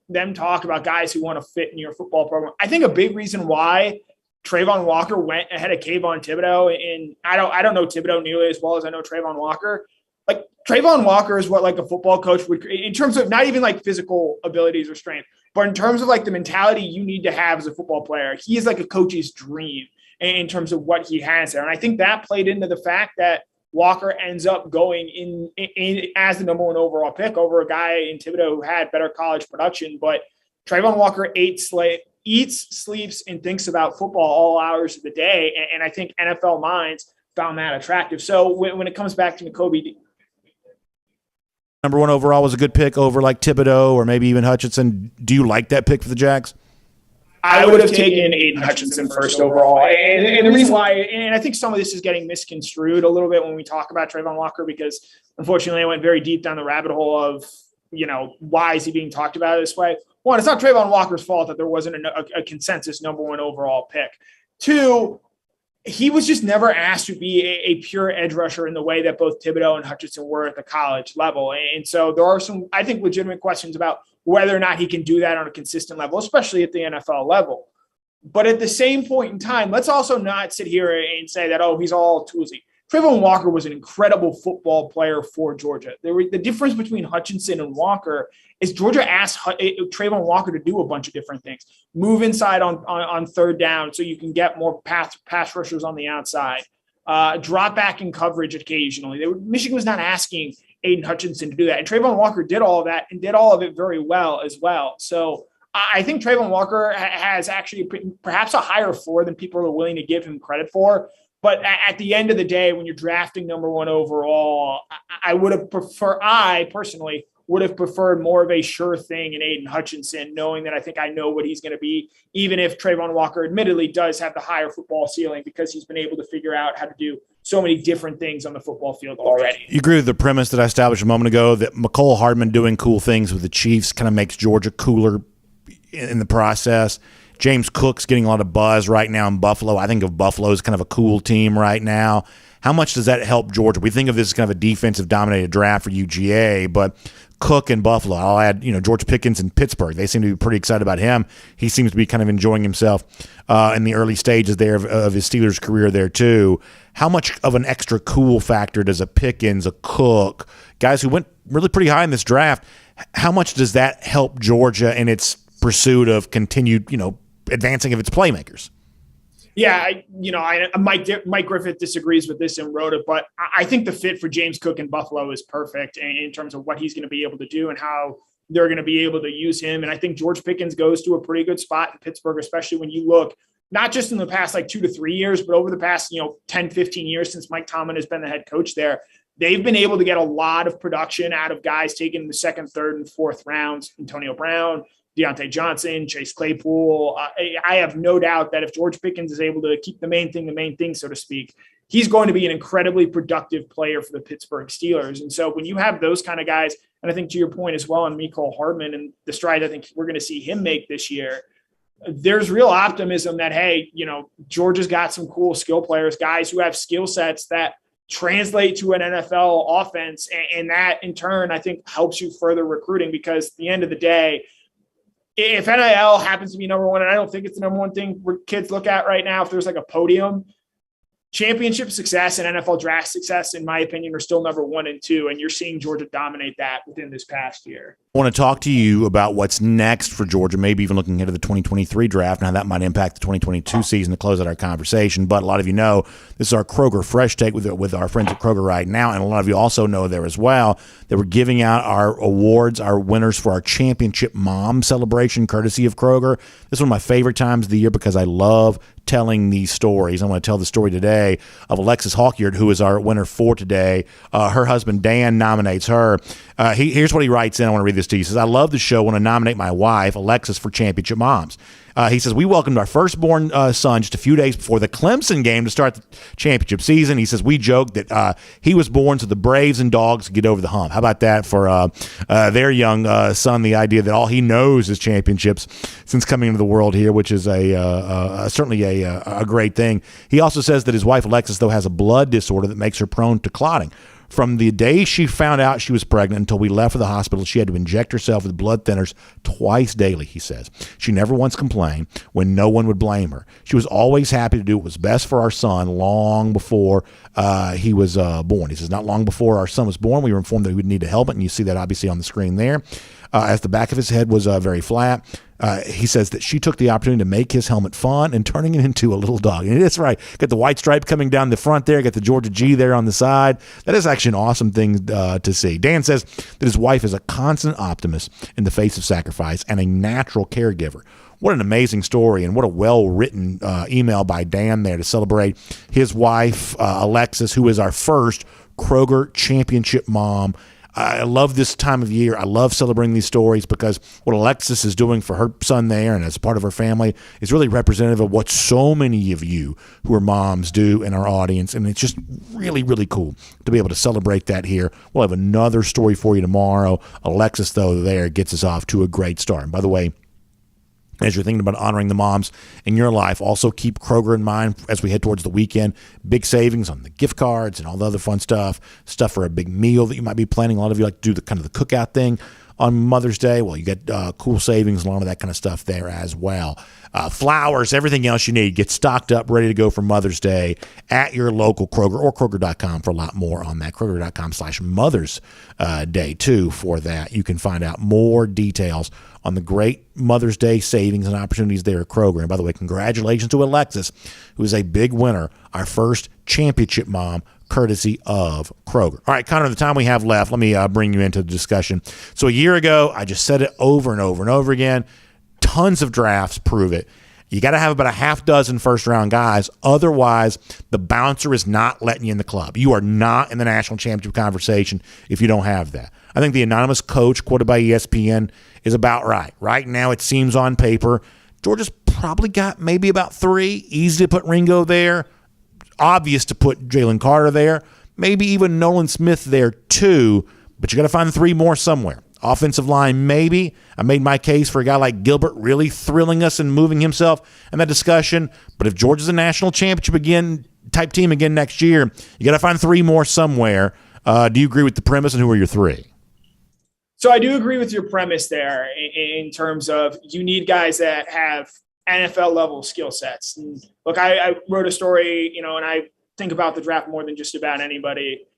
them talk about guys who want to fit in your football program, I think a big reason why Trayvon Walker went ahead of Kayvon Thibodeau, and I don't know Thibodeau nearly as well as I know Trayvon Walker. Trayvon Walker is what a football coach would, in terms of not even physical abilities or strength, but in terms of the mentality you need to have as a football player. He is a coach's dream in terms of what he has there. And I think that played into the fact that Walker ends up going in as the number one overall pick over a guy in Thibodeau who had better college production. But Trayvon Walker eats, sleeps, and thinks about football all hours of the day. And I think NFL minds found that attractive. So when it comes back to Nakobe, number one overall was a good pick over Thibodeau or maybe even Hutchinson. Do you like that pick for the Jags? I would have taken Aiden Hutchinson first overall. And the reason why, and I think some of this is getting misconstrued a little bit when we talk about Trayvon Walker, because unfortunately I went very deep down the rabbit hole of, why is he being talked about this way? One, it's not Trayvon Walker's fault that there wasn't a consensus number one overall pick. Two, he was just never asked to be a pure edge rusher in the way that both Thibodeau and Hutchinson were at the college level. And so there are some, I think, legitimate questions about whether or not he can do that on a consistent level, especially at the NFL level. But at the same point in time, let's also not sit here and say that, he's all toolsy. Trayvon Walker was an incredible football player for Georgia. The difference between Hutchinson and Walker is Georgia asked Trayvon Walker to do a bunch of different things. Move inside on third down so you can get more pass rushers on the outside. Drop back in coverage occasionally. Michigan was not asking Aiden Hutchinson to do that. And Trayvon Walker did all of that and did all of it very well as well. So I think Trayvon Walker has actually perhaps a higher floor than people are willing to give him credit for. But at the end of the day, when you're drafting number one overall, I personally would have preferred more of a sure thing in Aiden Hutchinson, knowing that I think I know what he's going to be, even if Trayvon Walker admittedly does have the higher football ceiling because he's been able to figure out how to do so many different things on the football field already. You agree with the premise that I established a moment ago that McCole Hardman doing cool things with the Chiefs kind of makes Georgia cooler in the process? James Cook's getting a lot of buzz right now in Buffalo. I think of Buffalo as kind of a cool team right now. How much does that help Georgia? We think of this as kind of a defensive dominated draft for UGA, but Cook and Buffalo, I'll add, George Pickens in Pittsburgh. They seem to be pretty excited about him. He seems to be kind of enjoying himself in the early stages there of his Steelers career there too. How much of an extra cool factor does a Pickens, a Cook, guys who went really pretty high in this draft, how much does that help Georgia in its pursuit of continued, advancing of its playmakers? Yeah, Mike Griffith disagrees with this and wrote it, but I think the fit for James Cook in Buffalo is perfect in terms of what he's going to be able to do and how they're going to be able to use him. And I think George Pickens goes to a pretty good spot in Pittsburgh, especially when you look not just in the past 2 to 3 years, but over the past 10, 15 years since Mike Tomlin has been the head coach there. They've been able to get a lot of production out of guys taken in the second, third, and fourth rounds. Antonio Brown, Deontay Johnson, Chase Claypool. I have no doubt that if George Pickens is able to keep the main thing, so to speak, he's going to be an incredibly productive player for the Pittsburgh Steelers. And so when you have those kind of guys, and I think to your point as well on Mecole Hardman and the stride I think we're going to see him make this year, there's real optimism that, hey, Georgia's got some cool skill players, guys who have skill sets that translate to an NFL offense. And that in turn, I think helps you further recruiting, because at the end of the day, if NIL happens to be number one, and I don't think it's the number one thing where kids look at right now, if there's a podium, championship success and NFL draft success, in my opinion, are still number 1 and 2. And you're seeing Georgia dominate that within this past year. I want to talk to you about what's next for Georgia, maybe even looking into the 2023 draft. Now, that might impact the 2022 season to close out our conversation. But a lot of you know this is our Kroger Fresh Take with our friends at Kroger right now. And a lot of you also know there as well that we're giving out our awards, our winners for our Championship Mom celebration, courtesy of Kroger. This is one of my favorite times of the year because I love telling these stories. I want to tell the story today of Alexis Hawkyard, who is our winner for today. Her husband, Dan, nominates her. Here's what he writes in. I want to read this to you. He says, I love the show. Want to nominate my wife, Alexis, for Championship Moms. He says, we welcomed our firstborn son just a few days before the Clemson game to start the championship season. He says, we joked that he was born so the Braves and Dogs get over the hump. How about that for their young son, the idea that all he knows is championships since coming into the world here, which is certainly a great thing. He also says that his wife, Alexis, though, has a blood disorder that makes her prone to clotting. From the day she found out she was pregnant until we left for the hospital, she had to inject herself with blood thinners twice daily, he says. She never once complained when no one would blame her. She was always happy to do what was best for our son long before he was born. He says, not long before our son was born, we were informed that he would need a helmet, and you see that obviously on the screen there. As the back of his head was very flat, he says that she took the opportunity to make his helmet fun and turning it into a little dog. And that's right. Got the white stripe coming down the front there. Got the Georgia G there on the side. That is actually an awesome thing to see. Dan says that his wife is a constant optimist in the face of sacrifice and a natural caregiver. What an amazing story, and what a well-written email by Dan there to celebrate his wife, Alexis, who is our first Kroger Championship Mom. I love this time of year. I love celebrating these stories because what Alexis is doing for her son there and as part of her family is really representative of what so many of you who are moms do in our audience. And it's just really, really cool to be able to celebrate that here. We'll have another story for you tomorrow. Alexis, though, there gets us off to a great start. And by the way, as you're thinking about honoring the moms in your life, also keep Kroger in mind as we head towards the weekend. Big savings on the gift cards and all the other fun stuff for a big meal that you might be planning. A lot of you like to do the cookout thing on Mother's Day. Well, you get cool savings and a lot of that kind of stuff there as well. Flowers, everything else you need. Get stocked up, ready to go for Mother's Day at your local Kroger or Kroger.com for a lot more on that. Kroger.com/Mother's Day, too, for that. You can find out more details on the great Mother's Day savings and opportunities there at Kroger. And by the way, congratulations to Alexis, who is a big winner, our first championship mom, courtesy of Kroger. All right, Connor, the time we have left, let me bring you into the discussion. So a year ago, I just said it over and over and over again. Tons of drafts prove it. You got to have about a half dozen first-round guys. Otherwise, the bouncer is not letting you in the club. You are not in the national championship conversation if you don't have that. I think the anonymous coach quoted by ESPN is about right. Right now, it seems on paper, Georgia's probably got maybe about 3. Easy to put Ringo there. Obvious to put Jalen Carter there. Maybe even Nolan Smith there too. But you got to find 3 more somewhere. Offensive line, maybe. I made my case for a guy like Gilbert really thrilling us and moving himself in that discussion. But if Georgia's a national championship type team again next year, you got to find 3 more somewhere. Do you agree with the premise, and who are your 3? So I do agree with your premise there in terms of you need guys that have NFL level skill sets. And look, I wrote a story, and I think about the draft more than just about anybody.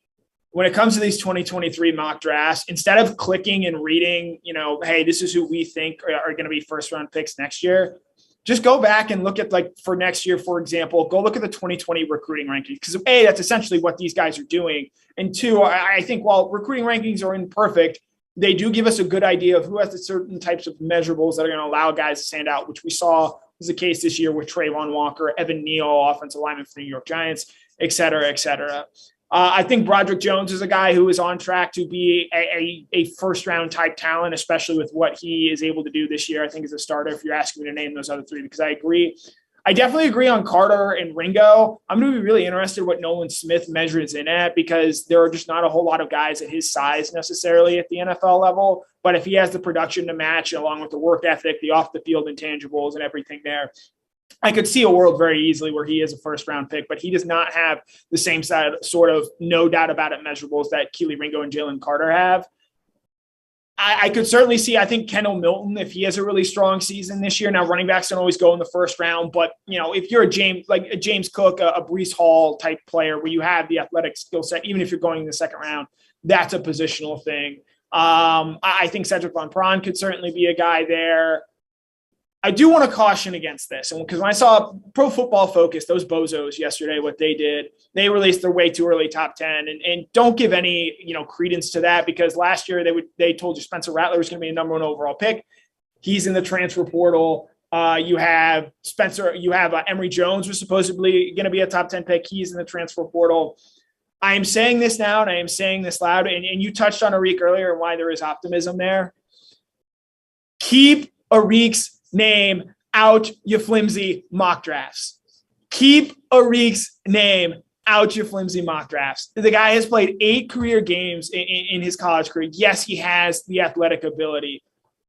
When it comes to these 2023 mock drafts, instead of clicking and reading, hey, this is who we think are going to be first round picks next year, just go back and look at, like, for next year, for example, go look at the 2020 recruiting rankings, because A, that's essentially what these guys are doing. And two, I think while recruiting rankings are imperfect, they do give us a good idea of who has the certain types of measurables that are going to allow guys to stand out, which we saw was the case this year with Trayvon Walker, Evan Neal, offensive lineman for the New York Giants, et cetera, et cetera. I think Broderick Jones is a guy who is on track to be a first-round type talent, especially with what he is able to do this year, I think, as a starter, if you're asking me to name those other three, because I agree. I definitely agree on Carter and Ringo. I'm going to be really interested what Nolan Smith measures in at, because there are just not a whole lot of guys at his size necessarily at the NFL level. But if he has the production to match, along with the work ethic, the off-the-field intangibles and everything there, I could see a world very easily where he is a first-round pick, but he does not have the same sort of no doubt about it measurables that Keely Ringo and Jalen Carter have. I could certainly see, I think, Kendall Milton, if he has a really strong season this year. Now, running backs don't always go in the first round, but, you know, if you're a James Cook, a Breece Hall type player where you have the athletic skill set, even if you're going in the second round, that's a positional thing. I think Cedric Von Pran could certainly be a guy there. I do want to caution against this, and because when I saw Pro Football Focus, those bozos yesterday, what they did, they released their way too early top 10, and don't give any, you know, credence to that, because last year they told you Spencer Rattler was going to be a number one overall pick. He's in the transfer portal. You have Emory Jones was supposedly going to be a top 10 pick. He's in the transfer portal. I am saying this now, and I am saying this loud, and you touched on Eric earlier and why there is optimism there. Keep Eric's name out your flimsy mock drafts. Keep Eric's name out your flimsy mock drafts. The guy has played 8 career games in his college career. Yes, he has the athletic ability.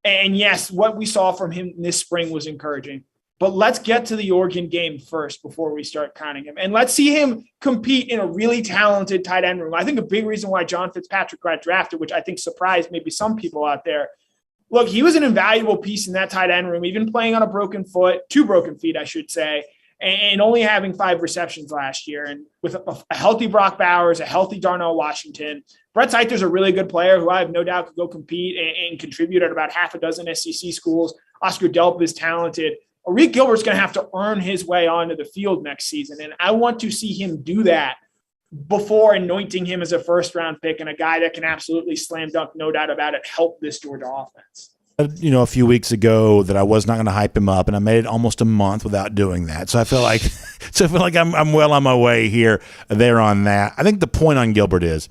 And yes, what we saw from him this spring was encouraging. But let's get to the Oregon game first before we start counting him. And let's see him compete in a really talented tight end room. I think a big reason why John Fitzpatrick got drafted, which I think surprised maybe some people out there, look, he was an invaluable piece in that tight end room, even playing on a broken foot, 2 broken feet, I should say, and only having 5 receptions last year. And with a healthy Brock Bowers, a healthy Darnell Washington, Brett Seiter's a really good player who I have no doubt could go compete and contribute at about half a dozen SEC schools. Oscar Delp is talented. Eric Gilbert's going to have to earn his way onto the field next season, and I want to see him do that before anointing him as a first-round pick and a guy that can absolutely slam dunk, no doubt about it, help this Georgia offense. You know, a few weeks ago that I was not going to hype him up, and I made it almost a month without doing that. So I feel like I'm well on my way there on that. I think the point on Gilbert is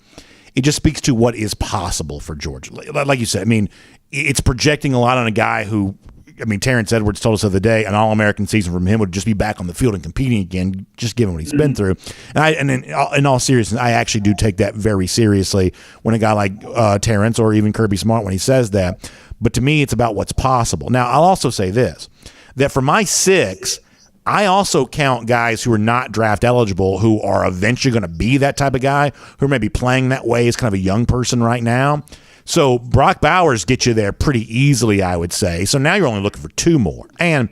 it just speaks to what is possible for Georgia. Like you said, I mean, it's projecting a lot on a guy who, I mean, Terrence Edwards told us the other day an All-American season from him would just be back on the field and competing again, just given what he's been through. And in all seriousness, I actually do take that very seriously when a guy like Terrence or even Kirby Smart, when he says that. But to me, it's about what's possible. Now, I'll also say this, that for my 6, I also count guys who are not draft eligible who are eventually going to be that type of guy, who are maybe playing that way as kind of a young person right now. So Brock Bowers gets you there pretty easily, I would say. So now you're only looking for 2 more. And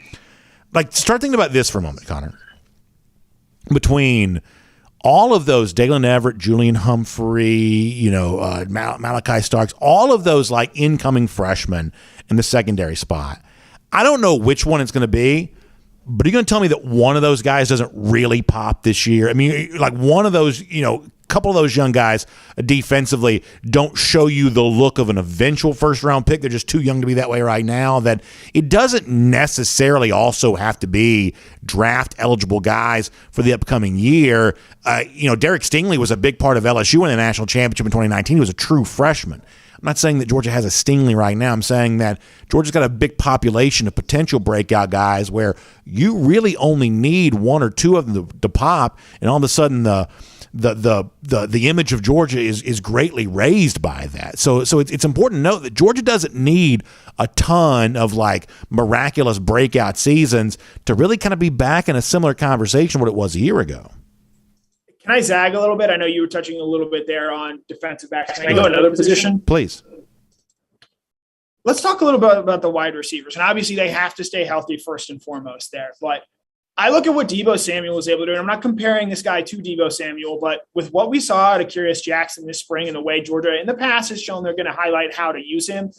like, start thinking about this for a moment, Connor. Between all of those, Dalen Everett, Julian Humphrey, Malachi Starks, all of those like incoming freshmen in the secondary spot, I don't know which one it's going to be, but are you going to tell me that one of those guys doesn't really pop this year? I mean, like one of those, couple of those young guys defensively don't show you the look of an eventual first-round pick. They're just too young to be that way right now. That it doesn't necessarily also have to be draft-eligible guys for the upcoming year. Derek Stingley was a big part of LSU in the national championship in 2019. He was a true freshman. I'm not saying that Georgia has a Stingley right now. I'm saying that Georgia's got a big population of potential breakout guys where you really only need 1 or 2 of them to pop, and all of a sudden the image of Georgia is greatly raised by that. So it's important to note that Georgia doesn't need a ton of like miraculous breakout seasons to really kind of be back in a similar conversation what it was a year ago. Can I zag a little bit? I know you were touching a little bit there on defensive backs. Can I go another position? Please. Let's talk a little bit about the wide receivers. And obviously they have to stay healthy first and foremost there. But I look at what Deebo Samuel was able to do, and I'm not comparing this guy to Deebo Samuel, but with what we saw out of Curious Jackson this spring and the way Georgia in the past has shown they're going to highlight how to use him,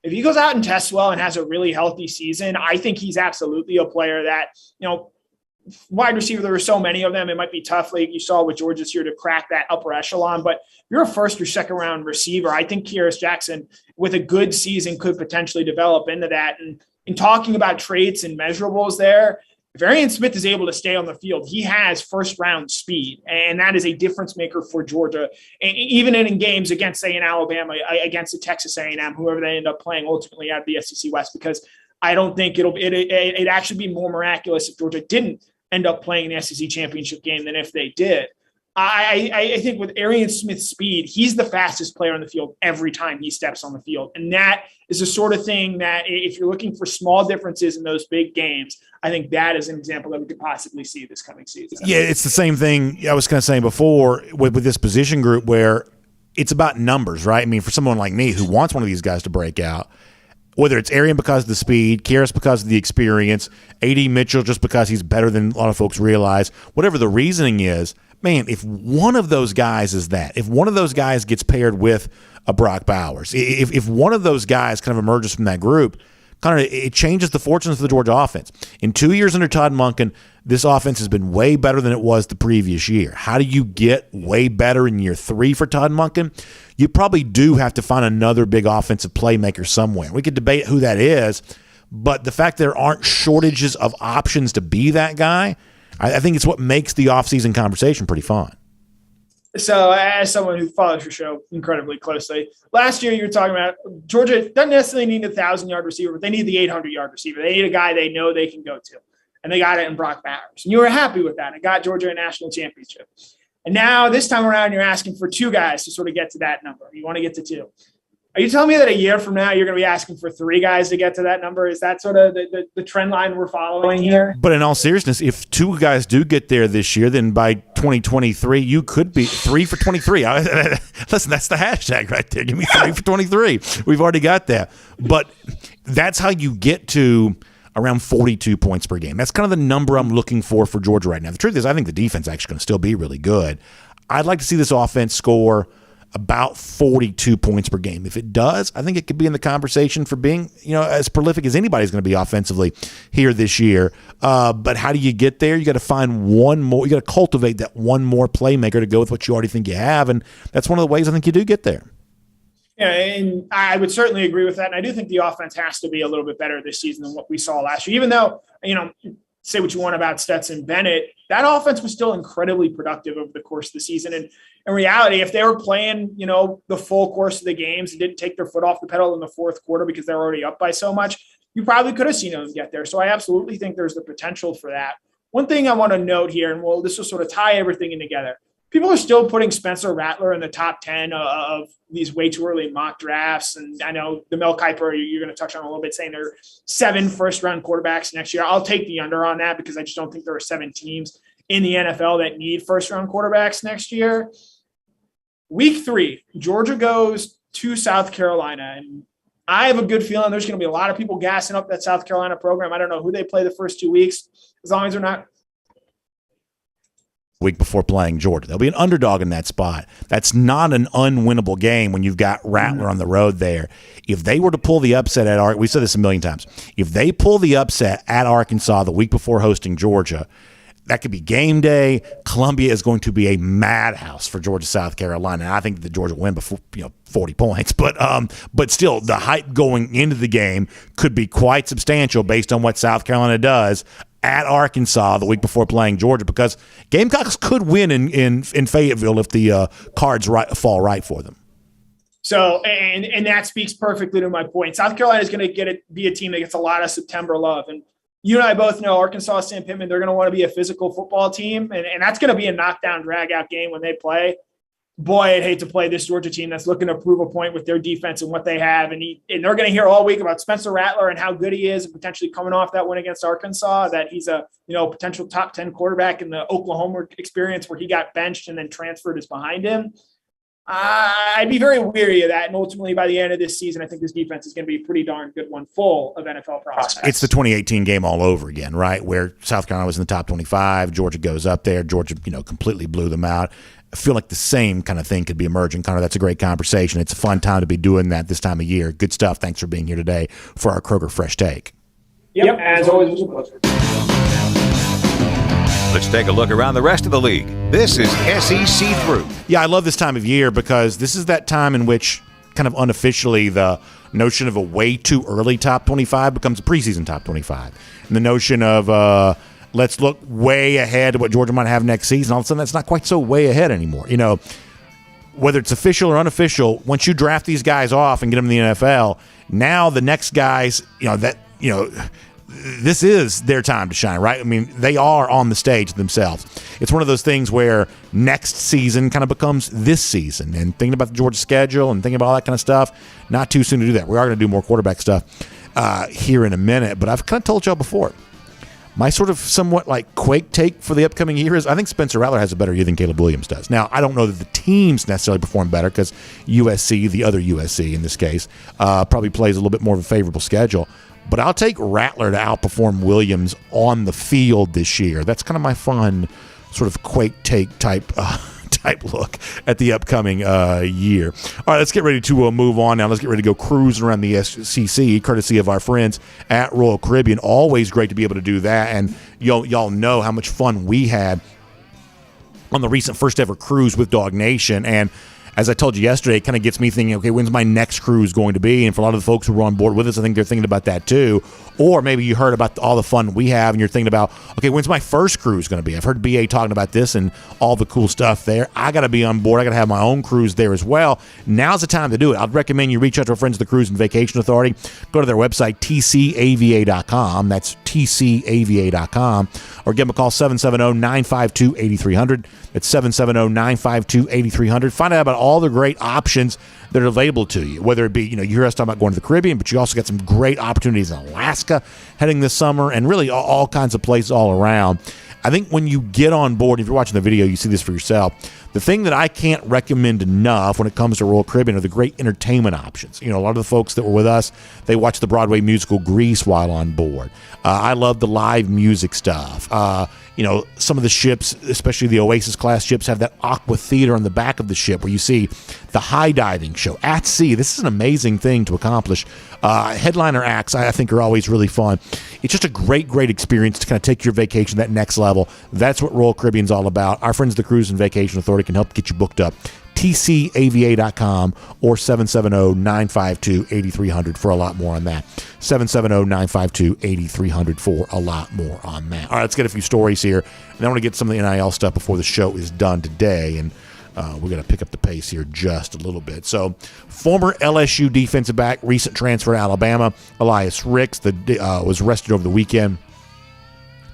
If he goes out and tests well and has a really healthy season, I think he's absolutely a player that, wide receiver, there are so many of them. It might be tough, like you saw with Georgia this year, to crack that upper echelon. But if you're a first or second round receiver, I think Kearis Jackson, with a good season, could potentially develop into that. And in talking about traits and measurables there, if Arian Smith is able to stay on the field, he has first-round speed, and that is a difference maker for Georgia. And even in games against, say, in Alabama, against the Texas A&M, whoever they end up playing ultimately out of the SEC West, because I don't think it'd actually be more miraculous if Georgia didn't end up playing the SEC championship game than if they did. I think with Arian Smith's speed, he's the fastest player on the field every time he steps on the field. And that is the sort of thing that if you're looking for small differences in those big games, I think that is an example that we could possibly see this coming season. Yeah, it's the same thing I was kind of saying before with this position group where it's about numbers, right? I mean, for someone like me who wants one of these guys to break out, whether it's Arian because of the speed, Kearis because of the experience, A.D. Mitchell just because he's better than a lot of folks realize, whatever the reasoning is, man, if one of those guys is that, if one of those guys gets paired with a Brock Bowers, if one of those guys kind of emerges from that group, kind of it changes the fortunes of the Georgia offense. In 2 years under Todd Monken, this offense has been way better than it was the previous year. How do you get way better in year 3 for Todd Monken? You probably do have to find another big offensive playmaker somewhere. We could debate who that is, but the fact there aren't shortages of options to be that guy, I think it's what makes the offseason conversation pretty fun. So as someone who follows your show incredibly closely, last year you were talking about Georgia doesn't necessarily need a 1,000-yard receiver, but they need the 800-yard receiver. They need a guy they know they can go to, and they got it in Brock Bowers. And you were happy with that. It got Georgia a national championship. And now this time around you're asking for 2 guys to sort of get to that number. You want to get to 2. Are you telling me that a year from now you're going to be asking for 3 guys to get to that number? Is that sort of the trend line we're following here? But in all seriousness, if 2 guys do get there this year, then by 2023 you could be 3 for 23. Listen, that's the hashtag right there. Give me 3 for 23. We've already got that. But that's how you get to around 42 points per game. That's kind of the number I'm looking for Georgia right now. The truth is I think the defense is actually going to still be really good. I'd like to see this offense score about 42 points per game. If it does, I think it could be in the conversation for being, as prolific as anybody's going to be offensively here this year. But how do you get there? You got to find one more. You got to cultivate that one more playmaker to go with what you already think you have, and that's one of the ways I think you do get there. Yeah, and I would certainly agree with that. And I do think the offense has to be a little bit better this season than what we saw last year. Even though, say what you want about Stetson Bennett, that offense was still incredibly productive over the course of the season. And in reality, if they were playing, the full course of the games and didn't take their foot off the pedal in the fourth quarter because they're already up by so much, you probably could have seen them get there. So I absolutely think there's the potential for that. One thing I want to note here, and this will sort of tie everything in together. People are still putting Spencer Rattler in the top 10 of these way too early mock drafts. And I know the Mel Kiper, you're going to touch on a little bit, saying there are 7 first-round quarterbacks next year. I'll take the under on that because I just don't think there are 7 teams in the NFL that need first-round quarterbacks next year. Week 3, Georgia goes to South Carolina. And I have a good feeling there's going to be a lot of people gassing up that South Carolina program. I don't know who they play the first 2 weeks, as long as they're not – week before playing Georgia. There'll be an underdog in that spot. That's not an unwinnable game when you've got Rattler on the road there. If they were to pull the upset at Arkansas, we've said this a million times, if they pull the upset at Arkansas the week before hosting Georgia, that could be game day. Columbia is going to be a madhouse for Georgia, South Carolina. And I think that Georgia will win before 40 points. But still, the hype going into the game could be quite substantial based on what South Carolina does at Arkansas the week before playing Georgia, because Gamecocks could win in Fayetteville if the cards fall right for them. So, and that speaks perfectly to my point. South Carolina is going to be a team that gets a lot of September love. And you and I both know Arkansas, Sam Pittman, they're going to want to be a physical football team. And that's going to be a knockdown, drag-out game when they play. Boy, I'd hate to play this Georgia team that's looking to prove a point with their defense and what they have. And they're going to hear all week about Spencer Rattler and how good he is, and potentially coming off that win against Arkansas, that he's a potential top 10 quarterback, in the Oklahoma experience where he got benched and then transferred is behind him. I'd be very weary of that. And ultimately, by the end of this season, I think this defense is going to be a pretty darn good one, full of NFL prospects. It's the 2018 game all over again, right? Where South Carolina was in the top 25. Georgia goes up there. Georgia, completely blew them out. I feel like the same kind of thing could be emerging. Connor, that's a great conversation. It's a fun time to be doing that this time of year. Good stuff. Thanks for being here today for our Kroger Fresh Take. Yep, as always, it was a pleasure. Let's take a look around the rest of the league. This is SEC Through. Yeah, I love this time of year because this is that time in which kind of unofficially the notion of a way too early top 25 becomes a preseason top 25. And the notion of let's look way ahead of what Georgia might have next season, all of a sudden that's not quite so way ahead anymore. You know, whether it's official or unofficial, once you draft these guys off and get them in the NFL, now the next guys, this is their time to shine, right? I mean, they are on the stage themselves. It's one of those things where next season kind of becomes this season. And thinking about the Georgia schedule and thinking about all that kind of stuff, not too soon to do that. We are going to do more quarterback stuff here in a minute. But I've kind of told y'all before, my sort of somewhat like quake take for the upcoming year is I think Spencer Rattler has a better year than Caleb Williams does. Now, I don't know that the teams necessarily perform better because USC, the other USC in this case, probably plays a little bit more of a favorable schedule. But I'll take Rattler to outperform Williams on the field this year. That's kind of my fun sort of quake take type look at the upcoming year. All right, let's get ready to move on now. Let's get ready to go cruising around the SEC, courtesy of our friends at Royal Caribbean. Always great to be able to do that. And y'all know how much fun we had on the recent first ever cruise with DawgNation. And as I told you yesterday, it kind of gets me thinking, okay, when's my next cruise going to be? And for a lot of the folks who were on board with us, I think they're thinking about that too. Or maybe you heard about all the fun we have and you're thinking about, okay, when's my first cruise going to be? I've heard BA talking about this and all the cool stuff there. I got to be on board. I got to have my own cruise there as well. Now's the time to do it. I'd recommend you reach out to our friends at the Cruise and Vacation Authority. Go to their website, tcava.com. That's tcava.com. Or give them a call, 770-952-8300. It's 770-952-8300. Find out about all the great options that are available to you, whether it be, you hear us talking about going to the Caribbean, but you also got some great opportunities in Alaska heading this summer and really all kinds of places all around. I think when you get on board, if you're watching the video, you see this for yourself. The thing that I can't recommend enough when it comes to Royal Caribbean are the great entertainment options. A lot of the folks that were with us, they watched the Broadway musical Grease while on board. I love the live music stuff. Some of the ships, especially the Oasis class ships, have that aqua theater on the back of the ship where you see the high diving show at sea. This is an amazing thing to accomplish. Headliner acts, I think, are always really fun. It's just a great experience to kind of take your vacation to that next level. That's what Royal Caribbean's all about. Our friends at the Cruise and Vacation Authority can help get you booked up. tcava.com or 770-952-8300 for a lot more on that. 770-952-8300 for a lot more on that. All right, let's get a few stories here. And I want to get some of the NIL stuff before the show is done today. And we're going to pick up the pace here just a little bit. So, former LSU defensive back, recent transfer to Alabama, Elias Ricks, was arrested over the weekend.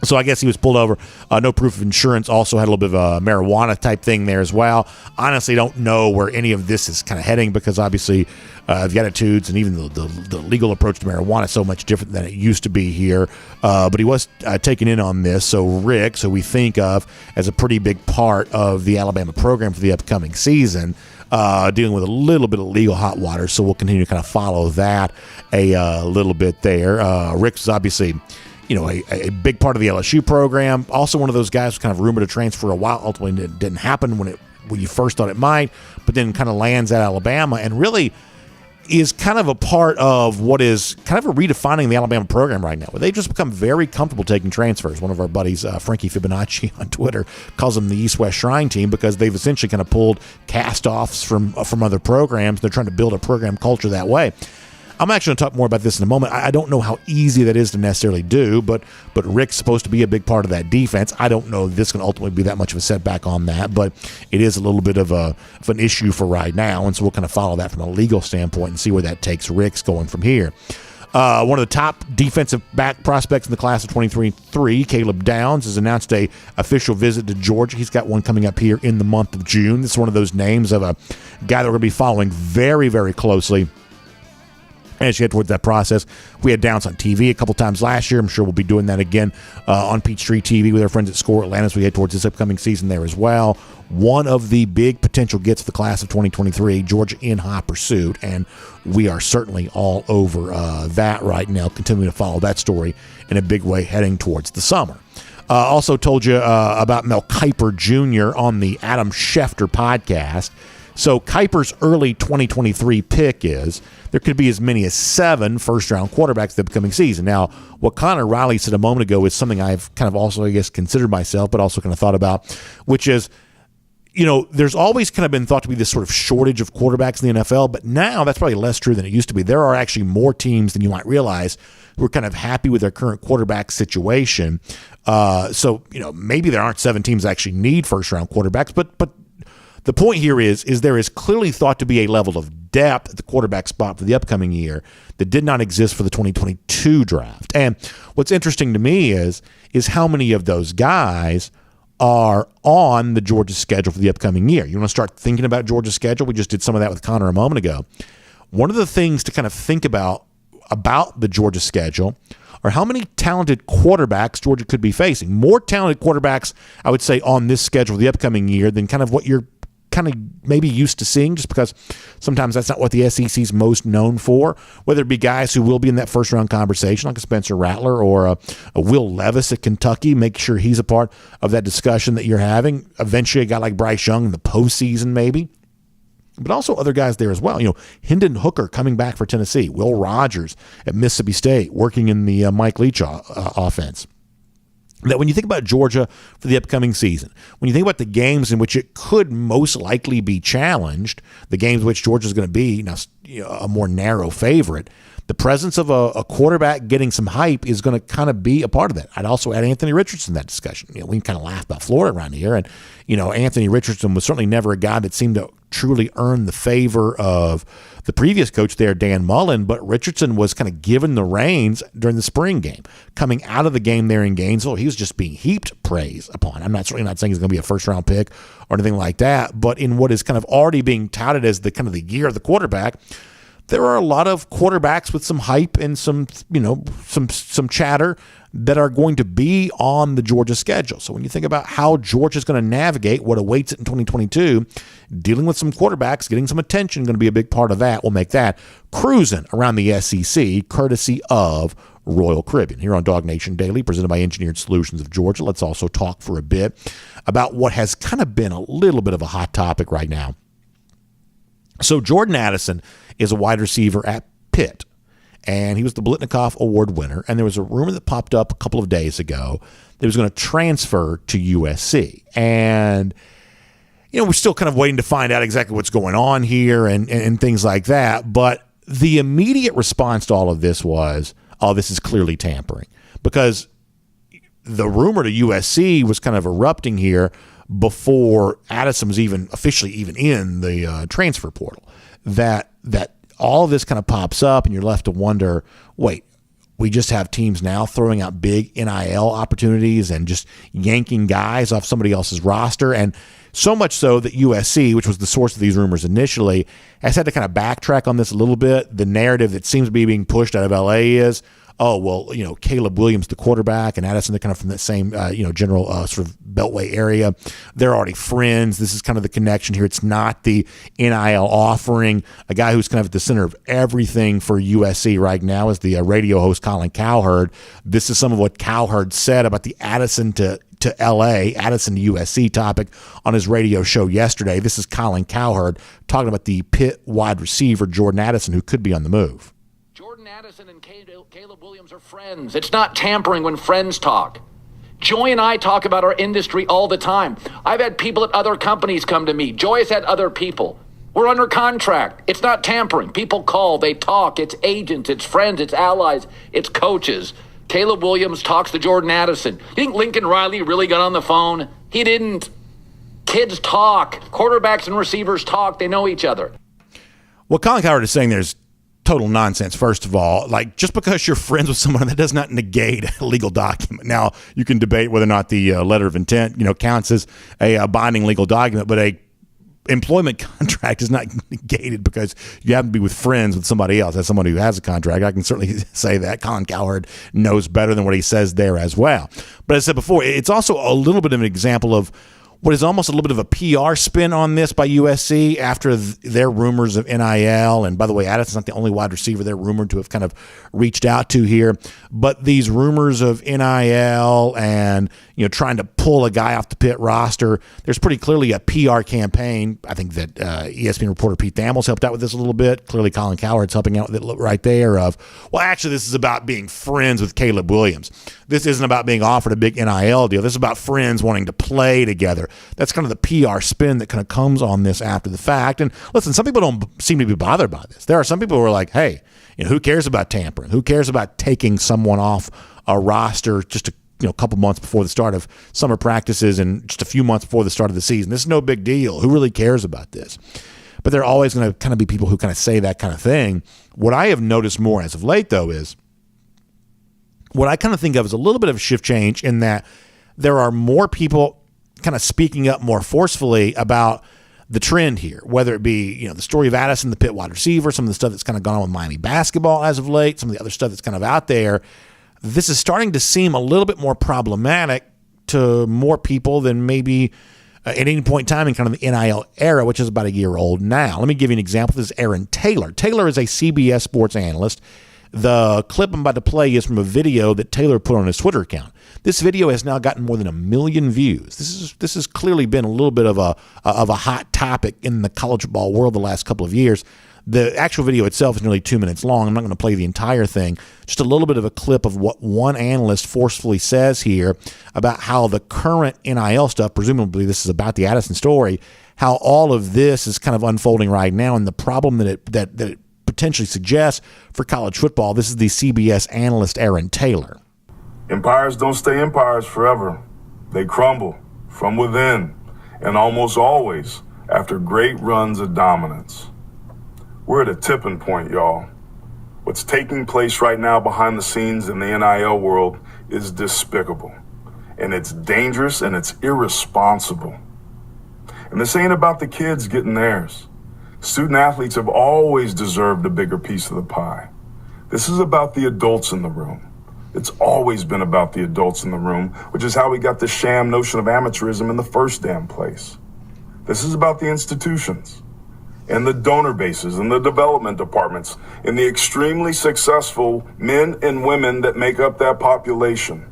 So I guess he was pulled over. No proof of insurance. Also had a little bit of a marijuana type thing there as well. Honestly, don't know where any of this is kind of heading because obviously the attitudes and even the legal approach to marijuana is so much different than it used to be here. But he was taken in on this. So Rick, so we think of as a pretty big part of the Alabama program for the upcoming season, dealing with a little bit of legal hot water. So we'll continue to kind of follow that a little bit there. Rick is obviously a big part of the LSU program. Also one of those guys who kind of rumored to transfer a while. Ultimately, it didn't happen when you first thought it might, but then kind of lands at Alabama and really is kind of a part of what is kind of a redefining the Alabama program right now, where they've just become very comfortable taking transfers. One of our buddies, Frankie Fibonacci on Twitter, calls them the East-West Shrine Team because they've essentially kind of pulled cast-offs from other programs. They're trying to build a program culture that way. I'm actually going to talk more about this in a moment. I don't know how easy that is to necessarily do, but Rick's supposed to be a big part of that defense. I don't know if this can ultimately be that much of a setback on that, but it is a little bit of an issue for right now, and so we'll kind of follow that from a legal standpoint and see where that takes Rick's going from here. One of the top defensive back prospects in the class of 2023, Caleb Downs, has announced a official visit to Georgia. He's got one coming up here in the month of June. This is one of those names of a guy that we're going to be following very, very closely as you head towards that process. We had Downs on TV a couple times last year. I'm sure we'll be doing that again on Peachtree TV with our friends at Score Atlanta as we head towards this upcoming season there as well. One of the big potential gets of the class of 2023, Georgia in hot pursuit, and we are certainly all over that right now, continuing to follow that story in a big way heading towards the summer. Also told you about Mel Kiper Jr. on the Adam Schefter podcast. So Kiper's early 2023 pick is there could be as many as 7 first-round quarterbacks the upcoming season. Now, what Connor Riley said a moment ago is something I've kind of also, I guess, considered myself, but also kind of thought about, which is, there's always kind of been thought to be this sort of shortage of quarterbacks in the NFL, but now that's probably less true than it used to be. There are actually more teams than you might realize who are kind of happy with their current quarterback situation. So, maybe there aren't 7 teams that actually need first-round quarterbacks, but the point here is there is clearly thought to be a level of depth at the quarterback spot for the upcoming year that did not exist for the 2022 draft. And what's interesting to me is how many of those guys are on the Georgia schedule for the upcoming year. You want to start thinking about Georgia's schedule? We just did some of that with Connor a moment ago. One of the things to kind of think about the Georgia schedule are how many talented quarterbacks Georgia could be facing. More talented quarterbacks, I would say, on this schedule the upcoming year than kind of what you're kind of maybe used to seeing, just because sometimes that's not what the SEC is most known for, whether it be guys who will be in that first-round conversation like a Spencer Rattler or a Will Levis at Kentucky. Make sure he's a part of that discussion that you're having. Eventually a guy like Bryce Young in the postseason maybe, but also other guys there as well. Hendon Hooker coming back for Tennessee, Will Rogers at Mississippi State working in the Mike Leach offense. That when you think about Georgia for the upcoming season, when you think about the games in which it could most likely be challenged, the games in which Georgia is going to be a more narrow favorite, the presence of a quarterback getting some hype is going to kind of be a part of that. I'd also add Anthony Richardson in that discussion. We can kind of laugh about Florida around here, and Anthony Richardson was certainly never a guy that seemed to truly earn the favor of the previous coach there, Dan Mullen, but Richardson was kind of given the reins during the spring game. Coming out of the game there in Gainesville, he was just being heaped praise upon. I'm certainly not saying he's going to be a first-round pick or anything like that, but in what is kind of already being touted as the kind of the year of the quarterback, there are a lot of quarterbacks with some hype and some chatter that are going to be on the Georgia schedule. So when you think about how Georgia's going to navigate what awaits it in 2022, dealing with some quarterbacks, getting some attention, going to be a big part of that. We'll make that cruising around the SEC, courtesy of Royal Caribbean. Here on DawgNation Daily, presented by Engineered Solutions of Georgia. Let's also talk for a bit about what has kind of been a little bit of a hot topic right now. So Jordan Addison is a wide receiver at Pitt, and he was the Blitnikoff Award winner, and there was a rumor that popped up a couple of days ago that he was going to transfer to USC. And, we're still kind of waiting to find out exactly what's going on here and things like that. But the immediate response to all of this was, this is clearly tampering. Because the rumor to USC was kind of erupting here before Addison was even officially in the transfer portal. That all of this kind of pops up, and you're left to wonder, wait, we just have teams now throwing out big NIL opportunities and just yanking guys off somebody else's roster. And so much so that USC, which was the source of these rumors initially, has had to kind of backtrack on this a little bit. The narrative that seems to be being pushed out of LA is, Caleb Williams, the quarterback, and Addison, they're kind of from that same, general sort of beltway area. They're already friends. This is kind of the connection here. It's not the NIL offering. A guy who's kind of at the center of everything for USC right now is the radio host Colin Cowherd. This is some of what Cowherd said about the Addison to LA, Addison to USC topic on his radio show yesterday. This is Colin Cowherd talking about the Pitt wide receiver Jordan Addison, who could be on the move. Jordan Addison and Caleb Williams are friends. It's not tampering when friends talk. Joy and I talk about our industry all the time. I've had people at other companies come to me. Joy has had other people. We're under contract. It's not tampering. People call, they talk. It's agents, it's friends, it's allies, it's coaches. Caleb Williams talks to Jordan Addison. You think Lincoln Riley really got on the phone? He didn't. Kids talk. Quarterbacks and receivers talk. They know each other. What Colin Cowherd is saying there's total nonsense. First of all, like, just because you're friends with someone, that does not negate a legal document. Now, you can debate whether or not the letter of intent, counts as a binding legal document, but a employment contract is not negated because you happen to be with friends with somebody else. As someone who has a contract, I can certainly say that Colin Cowherd knows better than what he says there as well. But as I said before, it's also a little bit of an example of what is almost a little bit of a PR spin on this by USC after their rumors of NIL. And by the way, Addison's not the only wide receiver they're rumored to have kind of reached out to here. But these rumors of NIL and, trying to pull a guy off the Pitt roster, there's pretty clearly a PR campaign. I think that ESPN reporter Pete Thamel's helped out with this a little bit. Clearly Colin Cowherd's helping out with it right there of, well, actually, this is about being friends with Caleb Williams. This isn't about being offered a big NIL deal. This is about friends wanting to play together. That's kind of the PR spin that kind of comes on this after the fact. And listen, some people don't seem to be bothered by this. There are some people who are like, hey, who cares about tampering? Who cares about taking someone off a roster just a couple months before the start of summer practices and just a few months before the start of the season? This is no big deal. Who really cares about this? But there are always going to kind of be people who kind of say that kind of thing. What I have noticed more as of late, though, is what I kind of think of as a little bit of a shift change in that there are more people kind of speaking up more forcefully about the trend here, whether it be, the story of Addison, the Pitt wide receiver, some of the stuff that's kind of gone on with Miami basketball as of late, some of the other stuff that's kind of out there. This is starting to seem a little bit more problematic to more people than maybe at any point in time in kind of the NIL era, which is about a year old now. Let me give you an example. This is Aaron Taylor. Taylor is a CBS sports analyst. The clip I'm about to play is from a video that Taylor put on his Twitter account. This video has now gotten more than 1 million views. This has clearly been a little bit of a hot topic in the college football world the last couple of years. The actual video itself is nearly 2 minutes long. I'm not going to play the entire thing. Just a little bit of a clip of what one analyst forcefully says here about how the current NIL stuff, presumably this is about the Addison story, how all of this is kind of unfolding right now and the problem that it potentially suggests for college football. This is the CBS analyst Aaron Taylor. Empires don't stay empires forever. They crumble from within, and almost always after great runs of dominance. We're at a tipping point, y'all. What's taking place right now behind the scenes in the NIL world is despicable, and it's dangerous, and it's irresponsible. And this ain't about the kids getting theirs. Student athletes have always deserved a bigger piece of the pie. This is about the adults in the room. It's always been about the adults in the room, which is how we got the sham notion of amateurism in the first damn place. This is about the institutions and the donor bases and the development departments and the extremely successful men and women that make up that population.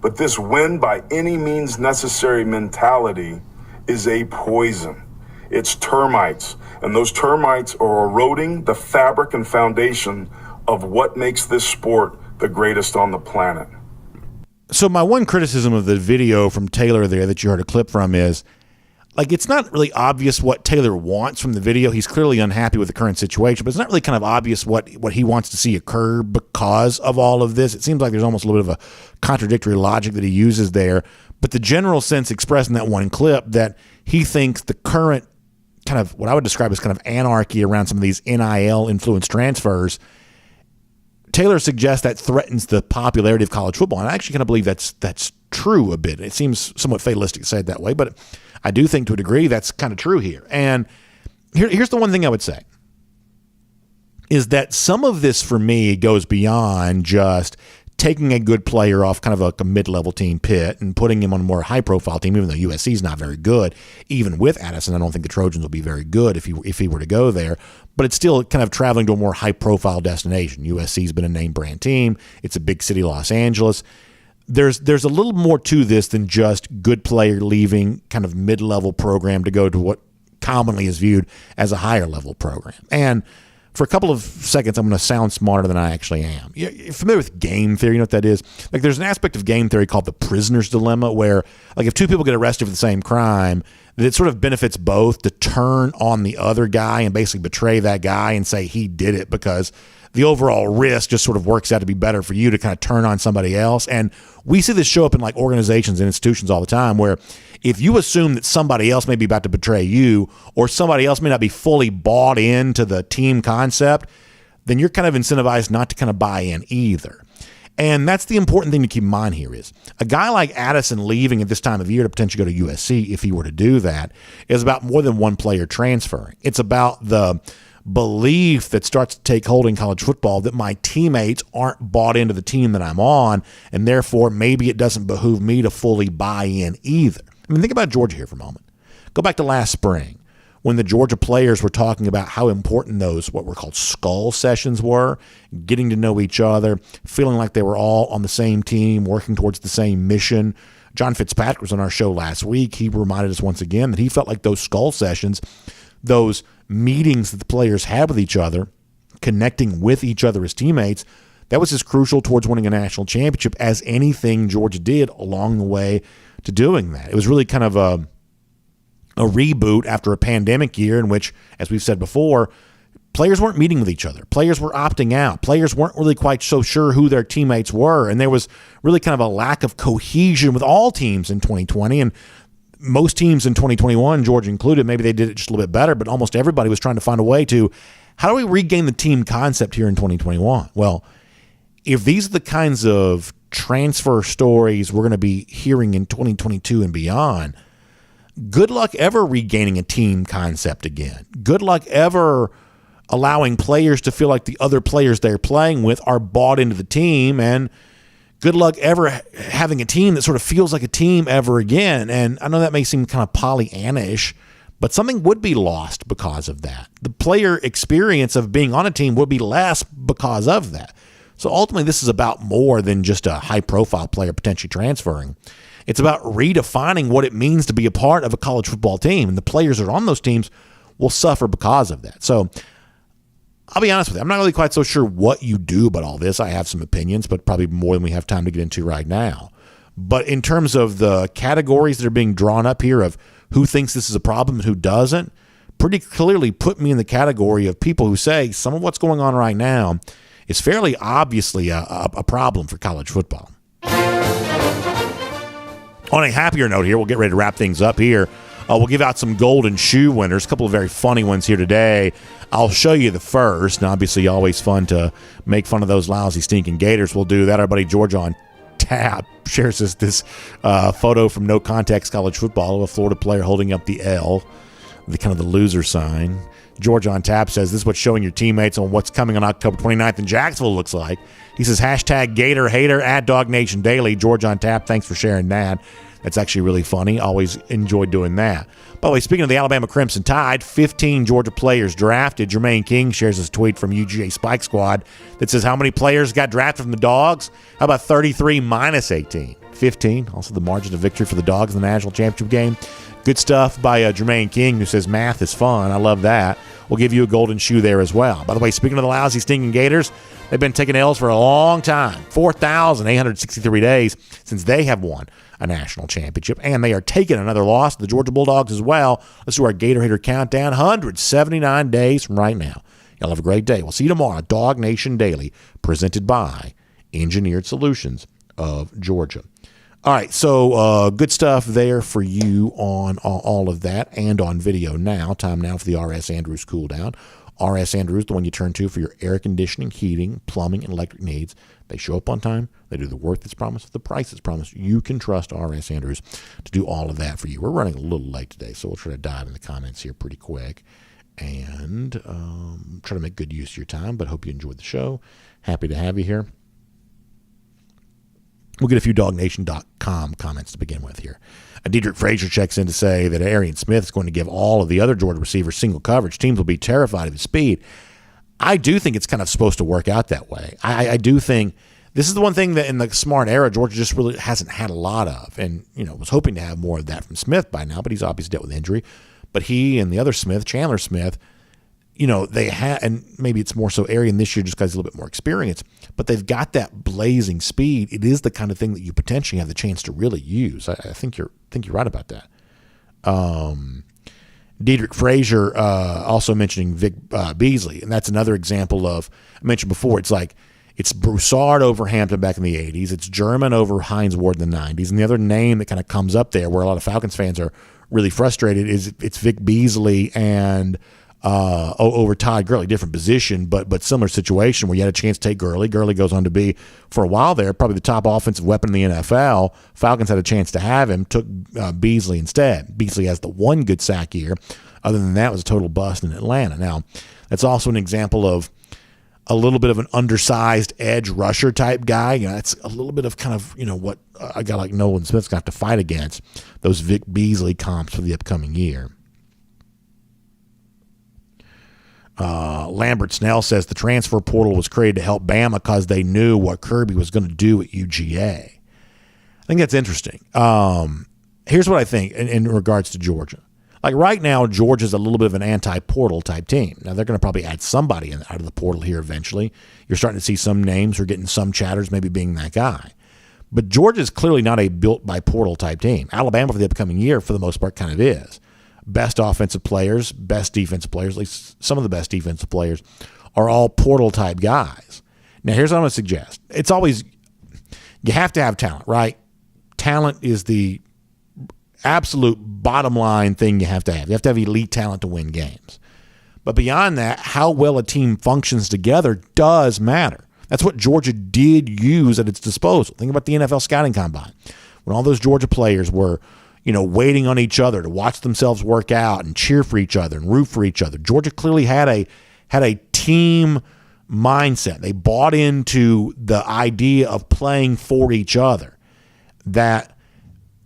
But this win by any means necessary mentality is a poison. It's termites, and those termites are eroding the fabric and foundation of what makes this sport the greatest on the planet. So my one criticism of the video from Taylor there that you heard a clip from is, it's not really obvious what Taylor wants from the video. He's clearly unhappy with the current situation, but it's not really kind of obvious what he wants to see occur because of all of this. It seems like there's almost a little bit of a contradictory logic that he uses there. But the general sense expressed in that one clip that he thinks the current kind of what I would describe as kind of anarchy around some of these NIL influence transfers, Taylor suggests that threatens the popularity of college football. And I actually kind of believe that's true a bit. It seems somewhat fatalistic to say it that way, but I do think to a degree that's kind of true here. And here's the one thing I would say is that some of this for me goes beyond just taking a good player off kind of a mid-level team, Pitt, and putting him on a more high-profile team, even though USC is not very good. Even with Addison, I don't think the Trojans will be very good if he were to go there. But it's still kind of traveling to a more high-profile destination. USC's been a name-brand team. It's a big city, Los Angeles. There's a little more to this than just good player leaving kind of mid-level program to go to what commonly is viewed as a higher-level program. And for a couple of seconds, I'm going to sound smarter than I actually am. You're familiar with game theory? You know what that is? There's an aspect of game theory called the prisoner's dilemma where, if two people get arrested for the same crime, that it sort of benefits both to turn on the other guy and basically betray that guy and say he did it because the overall risk just sort of works out to be better for you to kind of turn on somebody else. And we see this show up in organizations and institutions all the time where if you assume that somebody else may be about to betray you or somebody else may not be fully bought into the team concept, then you're kind of incentivized not to kind of buy in either. And that's the important thing to keep in mind here is a guy like Addison leaving at this time of year to potentially go to USC, if he were to do that, is about more than one player transferring. It's about the belief that starts to take hold in college football that my teammates aren't bought into the team that I'm on, and therefore maybe it doesn't behoove me to fully buy in either. I mean, think about Georgia here for a moment. Go back to last spring when the Georgia players were talking about how important those what were called skull sessions were, getting to know each other, feeling like they were all on the same team, working towards the same mission. John Fitzpatrick was on our show last week. He reminded us once again that he felt like those skull sessions, those meetings that the players had with each other, connecting with each other as teammates, that was as crucial towards winning a national championship as anything Georgia did along the way to doing that. It was really kind of a reboot after a pandemic year in which, as we've said before, players weren't meeting with each other. Players were opting out. Players weren't really quite so sure who their teammates were, and there was really kind of a lack of cohesion with all teams in 2020, and most teams in 2021, Georgia included, maybe they did it just a little bit better, but almost everybody was trying to find a way to, how do we regain the team concept here in 2021? Well, if these are the kinds of transfer stories we're going to be hearing in 2022 and beyond, good luck ever regaining a team concept again. Good luck ever allowing players to feel like the other players they're playing with are bought into the team, and good luck ever having a team that sort of feels like a team ever again. And I know that may seem kind of Pollyanna-ish, but something would be lost because of that. The player experience of being on a team would be less because of that. So ultimately, this is about more than just a high-profile player potentially transferring. It's about redefining what it means to be a part of a college football team, and the players that are on those teams will suffer because of that. So I'll be honest with you, I'm not really quite so sure what you do about all this. I have some opinions, but probably more than we have time to get into right now. But in terms of the categories that are being drawn up here of who thinks this is a problem and who doesn't, pretty clearly put me in the category of people who say some of what's going on right now is fairly obviously a problem for college football. On a happier note here, we'll get ready to wrap things up here. We'll give out some golden shoe winners, a couple of very funny ones here today. I'll show you the first, and obviously always fun to make fun of those lousy, stinking Gators. We'll do that. Our buddy Georgia on Tap shares us this photo from No Context College Football of a Florida player holding up the L, the kind of the loser sign. Georgia on Tap says this is what showing your teammates on what's coming on October 29th in Jacksonville looks like. He says, hashtag Gator Hater at DawgNation Daily. Georgia on Tap, thanks for sharing that. That's actually really funny. Always enjoyed doing that. By the way, speaking of the Alabama Crimson Tide, 15 Georgia players drafted. Jermaine King shares his tweet from UGA Spike Squad that says, how many players got drafted from the Dogs? How about 33 minus 18? 15. Also the margin of victory for the Dogs in the national championship game. Good stuff by Jermaine King, who says math is fun. I love that. We'll give you a golden shoe there as well. By the way, speaking of the lousy, stinking Gators, they've been taking L's for a long time. 4,863 days since they have won a national championship, and they are taking another loss to the Georgia Bulldogs as well. Let's do our Gator Hater countdown. 179 days from right now. Y'all have a great day. We'll see you tomorrow. DawgNation Daily, presented by Engineered Solutions of Georgia. All right, so good stuff there for you on all of that and on video now. Time now for the R.S. Andrews cool down. R.S. Andrews, the one you turn to for your air conditioning, heating, plumbing, and electric needs. They show up on time. They do the work that's promised, the price that's promised. You can trust R.S. Andrews to do all of that for you. We're running a little late today, so we'll try to dive in the comments here pretty quick and try to make good use of your time, but hope you enjoyed the show. Happy to have you here. We'll get a few DawgNation.com comments to begin with here. Diedrich Frazier checks in to say that Arian Smith is going to give all of the other Georgia receivers single coverage. Teams will be terrified of his speed. I do think it's kind of supposed to work out that way. I do think this is the one thing that in the smart era, Georgia just really hasn't had a lot of. And, was hoping to have more of that from Smith by now, but he's obviously dealt with injury. But he and the other Smith, Chandler Smith, they had, and maybe it's more so Arian this year just because he's a little bit more experienced, but they've got that blazing speed. It is the kind of thing that you potentially have the chance to really use. I think you're right about that. Diedrich Frazier also mentioning Vic Beasley, and that's another example of, I mentioned before, it's like it's Broussard over Hampton back in the 80s. It's German over Hines Ward in the 90s. And the other name that kind of comes up there where a lot of Falcons fans are really frustrated is it's Vic Beasley and over Todd Gurley, different position, but similar situation where you had a chance to take Gurley. Gurley goes on to be, for a while there, probably the top offensive weapon in the NFL. Falcons had a chance to have him, took Beasley instead. Beasley has the one good sack year. Other than that, it was a total bust in Atlanta. Now, that's also an example of a little bit of an undersized edge rusher type guy. You know, that's a little bit of kind of, what a guy like Nolan Smith's going to have to fight against, those Vic Beasley comps for the upcoming year. Lambert Snell says the transfer portal was created to help Bama because they knew what Kirby was going to do at UGA. I think that's interesting. Here's what I think in regards to Georgia. Like right now, Georgia's a little bit of an anti-portal type team. Now, they're going to probably add somebody out of the portal here eventually. You're starting to see some names. We're getting some chatters maybe being that guy. But Georgia's clearly not a built-by-portal type team. Alabama for the upcoming year, for the most part, kind of is. Best offensive players, best defensive players, at least some of the best defensive players, are all portal-type guys. Now, here's what I'm going to suggest. It's always – you have to have talent, right? Talent is the absolute bottom line thing you have to have. You have to have elite talent to win games. But beyond that, how well a team functions together does matter. That's what Georgia did use at its disposal. Think about the NFL scouting combine. When all those Georgia players were, waiting on each other to watch themselves work out and cheer for each other and root for each other. Georgia clearly had a team mindset. They bought into the idea of playing for each other. That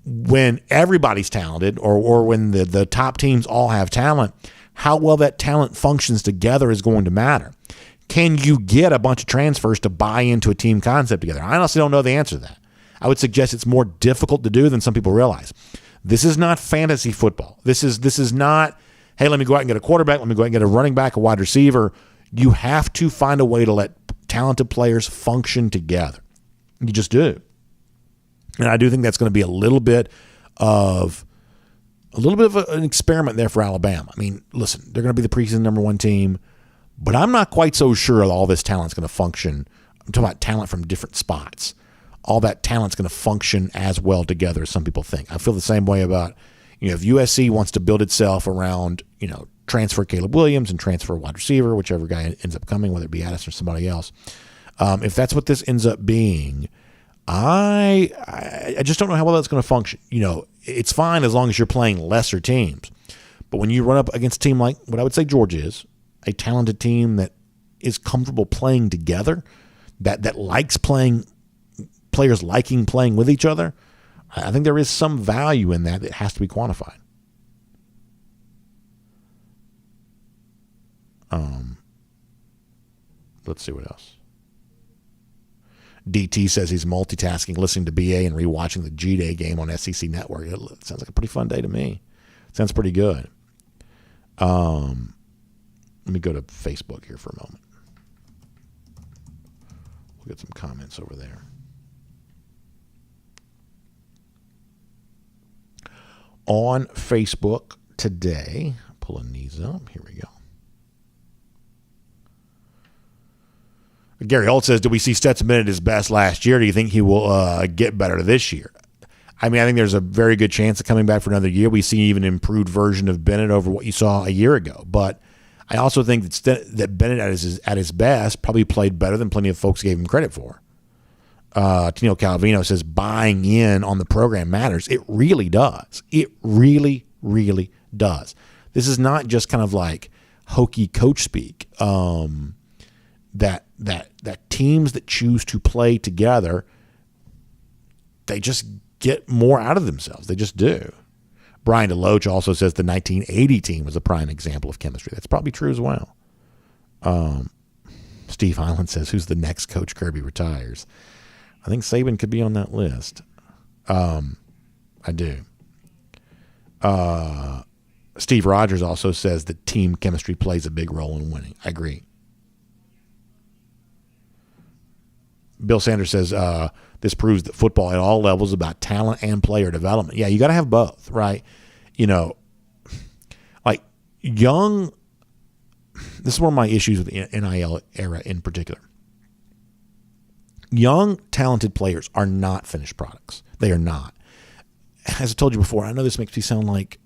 when everybody's talented or when the top teams all have talent, how well that talent functions together is going to matter. Can you get a bunch of transfers to buy into a team concept together? I honestly don't know the answer to that. I would suggest it's more difficult to do than some people realize. This is not fantasy football. This is not, hey, let me go out and get a quarterback, let me go out and get a running back, a wide receiver. You have to find a way to let talented players function together. You just do. And I do think that's going to be a little bit of an experiment there for Alabama. I mean, listen, they're going to be the preseason number 1 team, but I'm not quite so sure all this talent's going to function. I'm talking about talent from different spots. All that talent's going to function as well together as some people think. I feel the same way about, if USC wants to build itself around, transfer Caleb Williams and transfer wide receiver, whichever guy ends up coming, whether it be Addis or somebody else. If that's what this ends up being, I just don't know how well that's going to function. It's fine as long as you're playing lesser teams. But when you run up against a team like what I would say Georgia is, a talented team that is comfortable playing together, that likes playing, players liking playing with each other, I think there is some value in that has to be quantified. Let's see what else. DT says he's multitasking, listening to BA and rewatching the G-Day game on SEC Network. It sounds like a pretty fun day to me. Sounds pretty good. Let me go to Facebook here for a moment. We'll get some comments over there. On Facebook today, pulling these up. Here we go. Gary Holt says, "Did we see Stetson Bennett at his best last year? Do you think he will get better this year?" I mean, I think there's a very good chance of coming back for another year. We see even an improved version of Bennett over what you saw a year ago. But I also think that Bennett at his best probably played better than plenty of folks gave him credit for. Tino Calvino says, buying in on the program matters. It really does. It really, really does. This is not just kind of like hokey coach speak. That teams that choose to play together, they just get more out of themselves. They just do. Brian DeLoach also says the 1980 team was a prime example of chemistry. That's probably true as well. Steve Highland says, who's the next coach Kirby retires? I think Saban could be on that list. I do. Steve Rogers also says that team chemistry plays a big role in winning. I agree. Bill Sanders says this proves that football at all levels is about talent and player development. Yeah, you got to have both, right? Like young. This is one of my issues with the NIL era in particular. Young, talented players are not finished products. They are not. As I told you before, I know this makes me sound like,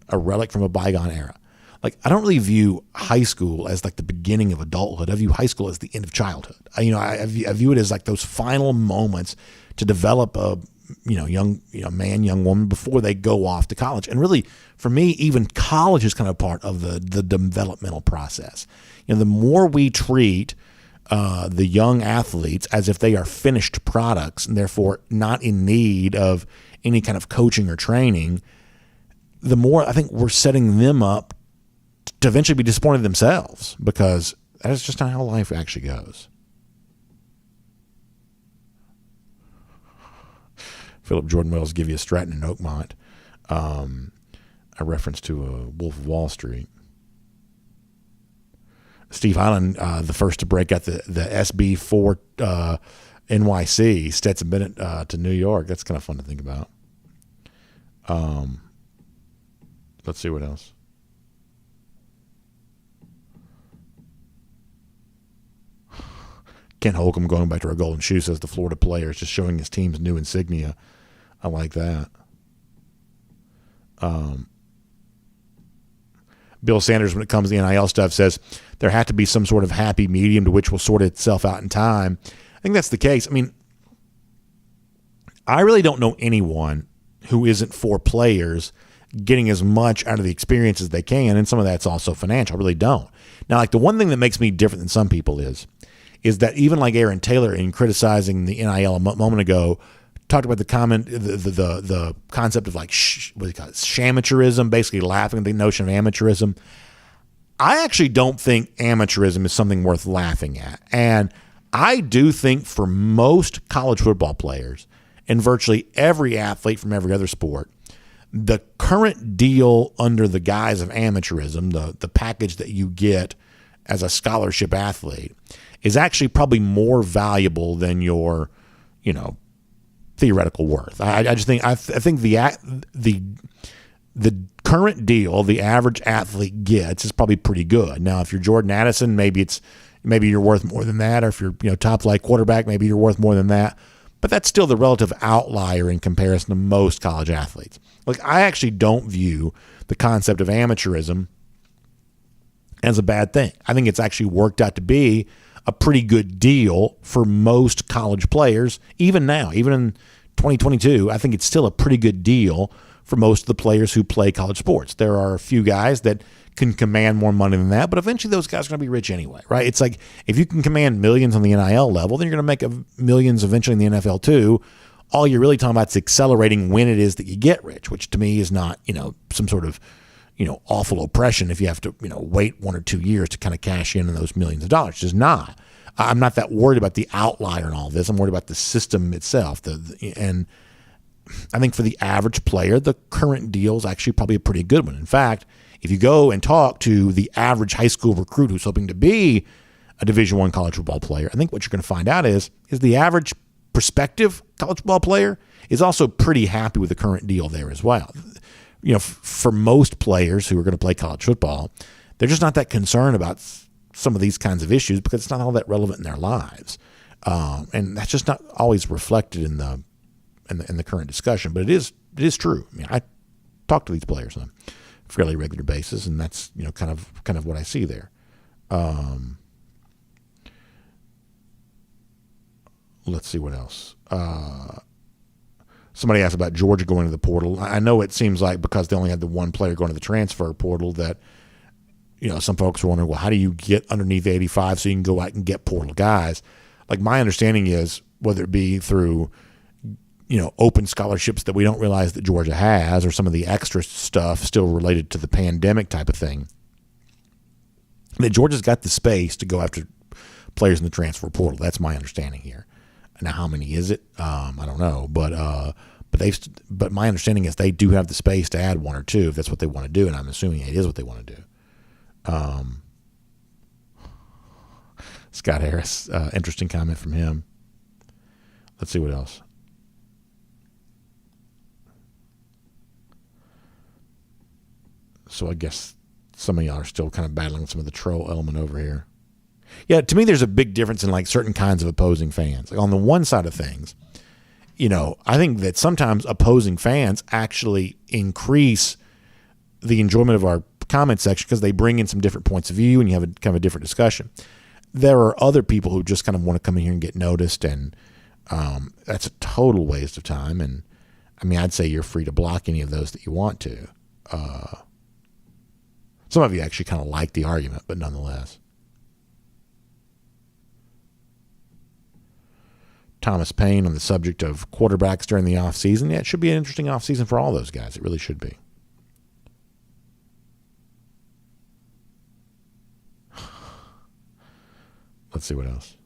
a relic from a bygone era. Like, I don't really view high school as like the beginning of adulthood. I view high school as the end of childhood. I view it as like those final moments to develop a young young woman before they go off to college. And really, for me, even college is kind of part of the developmental process. The more we treat the young athletes as if they are finished products and therefore not in need of any kind of coaching or training, the more I think we're setting them up to eventually be disappointed themselves, because that is just not how life actually goes. Philip Jordan Wells give you a Stratton and Oakmont, a reference to a Wolf of Wall Street. Steve Hyland, the first to break out the SB4 NYC, Stetson Bennett to New York. That's kind of fun to think about. Let's see what else. Ken Holcomb, going back to our golden shoe, says the Florida player is just showing his team's new insignia. I like that. Bill Sanders, when it comes to the NIL stuff, says there had to be some sort of happy medium to which will sort itself out in time. I think that's the case. I mean, I really don't know anyone who isn't for players getting as much out of the experience as they can, and some of that's also financial. I really don't. Now, like, the one thing that makes me different than some people is that even like Aaron Taylor, in criticizing the NIL a moment ago, talked about the concept of like what do you call it, amateurism, basically laughing at the notion of amateurism. I actually don't think amateurism is something worth laughing at. And I do think for most college football players and virtually every athlete from every other sport, the current deal under the guise of amateurism, the package that you get as a scholarship athlete, is actually probably more valuable than your, theoretical worth. I just think I think the current deal the average athlete gets is probably pretty good. Now, if you're Jordan Addison, maybe you're worth more than that, or if you're top flight quarterback, maybe you're worth more than that. But that's still the relative outlier in comparison to most college athletes. Like, I actually don't view the concept of amateurism as a bad thing. I think it's actually worked out to be a pretty good deal for most college players, even now, even in 2022. I think it's still a pretty good deal for most of the players who play college sports. There are a few guys that can command more money than that, but eventually those guys are going to be rich anyway, right? It's like, if you can command millions on the NIL level, then you're going to make millions eventually in the NFL too. All you're really talking about is accelerating when it is that you get rich, which to me is not, some sort of, awful oppression if you have to, wait 1 or 2 years to kind of cash in on those millions of dollars. It's just not. I'm not that worried about the outlier in all this. I'm worried about the system itself. And I think for the average player, the current deal is actually probably a pretty good one. In fact, if you go and talk to the average high school recruit who's hoping to be a Division I college football player, I think what you're going to find out is the average prospective college football player is also pretty happy with the current deal there as well. For most players who are going to play college football, they're just not that concerned about some of these kinds of issues because it's not all that relevant in their lives, and that's just not always reflected in the current discussion. But it is true. I mean, I talk to these players on a fairly regular basis, and that's kind of what I see there. Let's see what else. Somebody asked about Georgia going to the portal. I know it seems like because they only had the one player going to the transfer portal that, some folks are wondering, well, how do you get underneath 85 so you can go out and get portal guys? Like, my understanding is, whether it be through, open scholarships that we don't realize that Georgia has, or some of the extra stuff still related to the pandemic type of thing, that Georgia's got the space to go after players in the transfer portal. That's my understanding here. Now, how many is it? I don't know, but my understanding is they do have the space to add 1 or 2 if that's what they want to do, and I'm assuming it is what they want to do. Scott Harris, interesting comment from him. Let's see what else. So I guess some of y'all are still kind of battling some of the troll element over here. Yeah, to me, there's a big difference in like certain kinds of opposing fans. Like, on the one side of things, I think that sometimes opposing fans actually increase the enjoyment of our comment section because they bring in some different points of view and you have a different discussion. There are other people who just kind of want to come in here and get noticed and That's a total waste of time. And I mean, I'd say you're free to block any of those that you want to. Some of you actually kind of like the argument, but nonetheless. Thomas Payne on the subject of quarterbacks during the offseason. Yeah, it should be an interesting offseason for all those guys. It really should be. Let's see what else.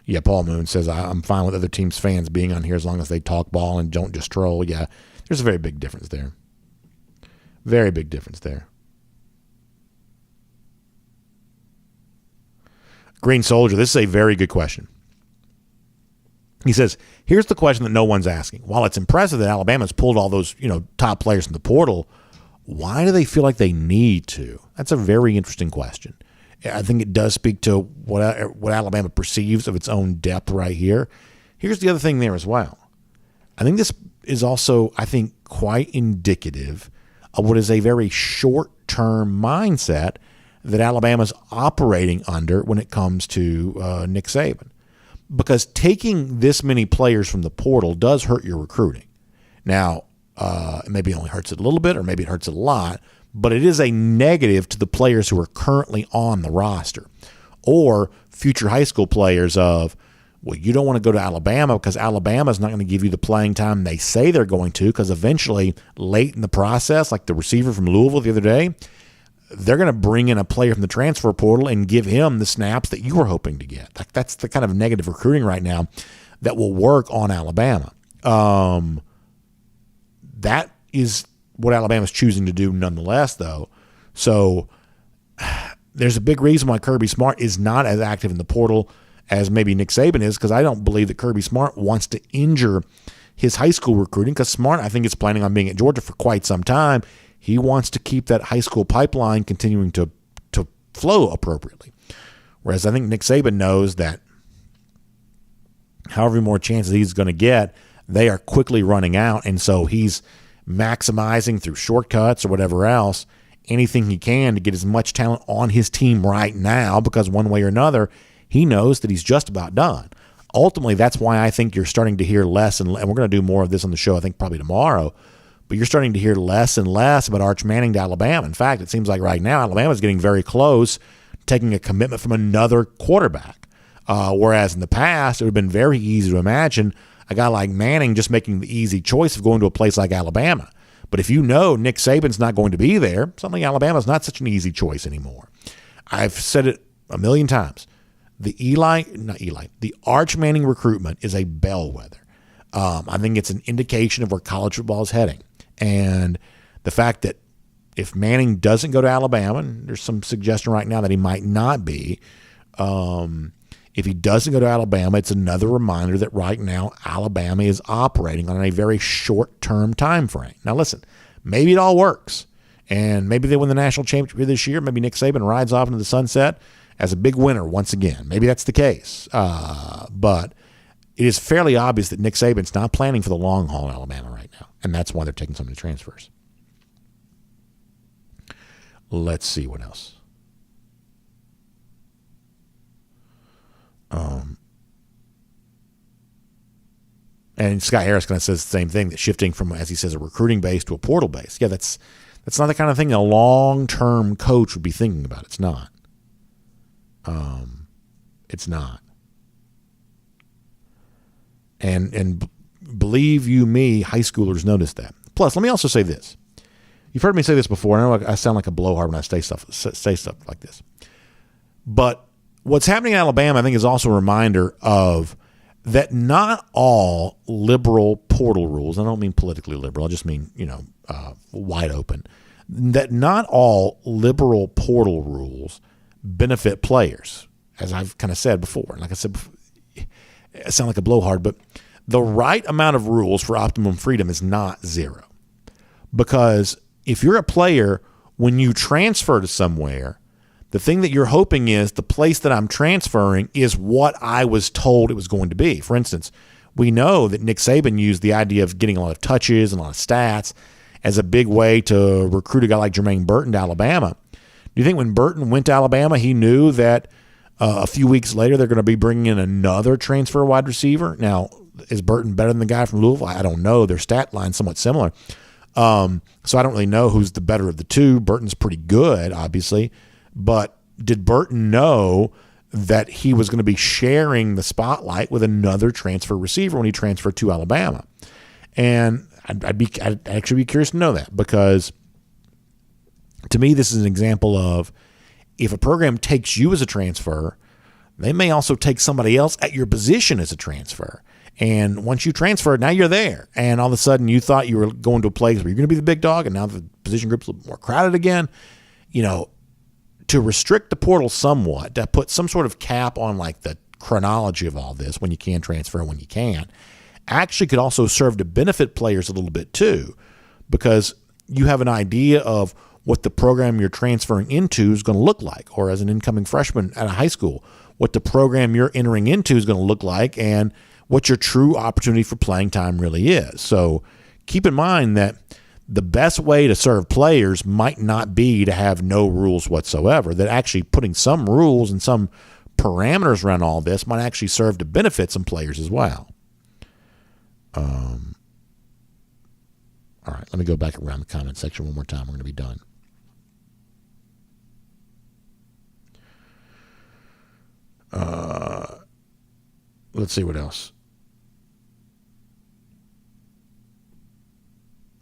Yeah, Paul Moon says, I'm fine with other teams' fans being on here as long as they talk ball and don't just troll. Yeah, there's a very big difference there. Very big difference there. Green Soldier, this is a very good question. He says, here's the question that no one's asking. While it's impressive that Alabama's pulled all those, top players from the portal, why do they feel like they need to? That's a very interesting question. I think it does speak to what Alabama perceives of its own depth right here. Here's the other thing there as well. I think this is also, quite indicative of what is a very short-term mindset that Alabama's operating under when it comes to Nick Saban. Because taking this many players from the portal does hurt your recruiting. Now, it maybe only hurts it a little bit, or maybe it hurts it a lot, but it is a negative to the players who are currently on the roster. Or future high school players of, well, you don't want to go to Alabama because Alabama's not going to give you the playing time they say they're going to, because eventually, late in the process, like the receiver from Louisville the other day, they're going to bring in a player from the transfer portal and give him the snaps that you were hoping to get. That's the kind of negative recruiting right now that will work on Alabama. That is what Alabama's choosing to do nonetheless, though. So there's a big reason why Kirby Smart is not as active in the portal as maybe Nick Saban is, because I don't believe that Kirby Smart wants to injure his high school recruiting, because Smart, I think, is planning on being at Georgia for quite some time. He wants to keep that high school pipeline continuing to flow appropriately. Whereas I think Nick Saban knows that however more chances he's going to get, they are quickly running out, and so he's maximizing through shortcuts or whatever else, anything he can to get as much talent on his team right now, because one way or another, he knows that he's just about done. Ultimately, that's why I think you're starting to hear less, and we're going to do more of this on the show, I think, probably tomorrow, but you're starting to hear less and less about Arch Manning to Alabama. In fact, it seems like right now Alabama's getting very close to taking a commitment from another quarterback, whereas in the past, it would have been very easy to imagine a guy like Manning just making the easy choice of going to a place like Alabama. But if you know Nick Saban's not going to be there, suddenly Alabama's not such an easy choice anymore. I've said it a million times. The Arch Manning recruitment is a bellwether. I think it's an indication of where college football is heading. And the fact that if Manning doesn't go to Alabama, and there's some suggestion right now that he might not be, if he doesn't go to Alabama, it's another reminder that right now Alabama is operating on a very short-term time frame. Now, listen, maybe it all works, and maybe they win the national championship this year. Maybe Nick Saban rides off into the sunset as a big winner once again. Maybe that's the case. But it is fairly obvious that Nick Saban's not planning for the long haul in Alabama right now, and that's why they're taking so many transfers. Let's see what else. And Scott Harris kind of says the same thing, that shifting from, as he says, a recruiting base to a portal base. Yeah, that's not the kind of thing a long-term coach would be thinking about. It's not. It's not. And believe you me, high schoolers notice that. Plus, let me also say this. You've heard me say this before. I know I sound like a blowhard when I say stuff like this. But what's happening in Alabama, I think, is also a reminder of that not all liberal portal rules, I don't mean politically liberal, I just mean, wide open, that not all liberal portal rules benefit players, as I've kind of said before. Like I said before, I sound like a blowhard, but the right amount of rules for optimum freedom is not zero. Because if you're a player, when you transfer to somewhere, the thing that you're hoping is the place that I'm transferring is what I was told it was going to be. For instance, we know that Nick Saban used the idea of getting a lot of touches and a lot of stats as a big way to recruit a guy like Jermaine Burton to Alabama. Do you think when Burton went to Alabama, he knew that A few weeks later, they're going to be bringing in another transfer wide receiver. Now, is Burton better than the guy from Louisville? I don't know. Their stat line's somewhat similar. So I don't really know who's the better of the two. Burton's pretty good, obviously. But did Burton know that he was going to be sharing the spotlight with another transfer receiver when he transferred to Alabama? And I'd actually be curious to know that, because to me, this is an example of, if a program takes you as a transfer, they may also take somebody else at your position as a transfer. And once you transfer, now you're there. And all of a sudden you thought you were going to a place where you're going to be the big dog, and now the position group's a little more crowded again. You know, to restrict the portal somewhat, to put some sort of cap on like the chronology of all this, when you can transfer and when you can't, actually could also serve to benefit players a little bit too, because you have an idea of what the program you're transferring into is going to look like, or as an incoming freshman at a high school, what the program you're entering into is going to look like, and what your true opportunity for playing time really is. So keep in mind that the best way to serve players might not be to have no rules whatsoever, that actually putting some rules and some parameters around all this might actually serve to benefit some players as well. All right, let me go back around the comment section one more time. We're going to be done. Let's see what else.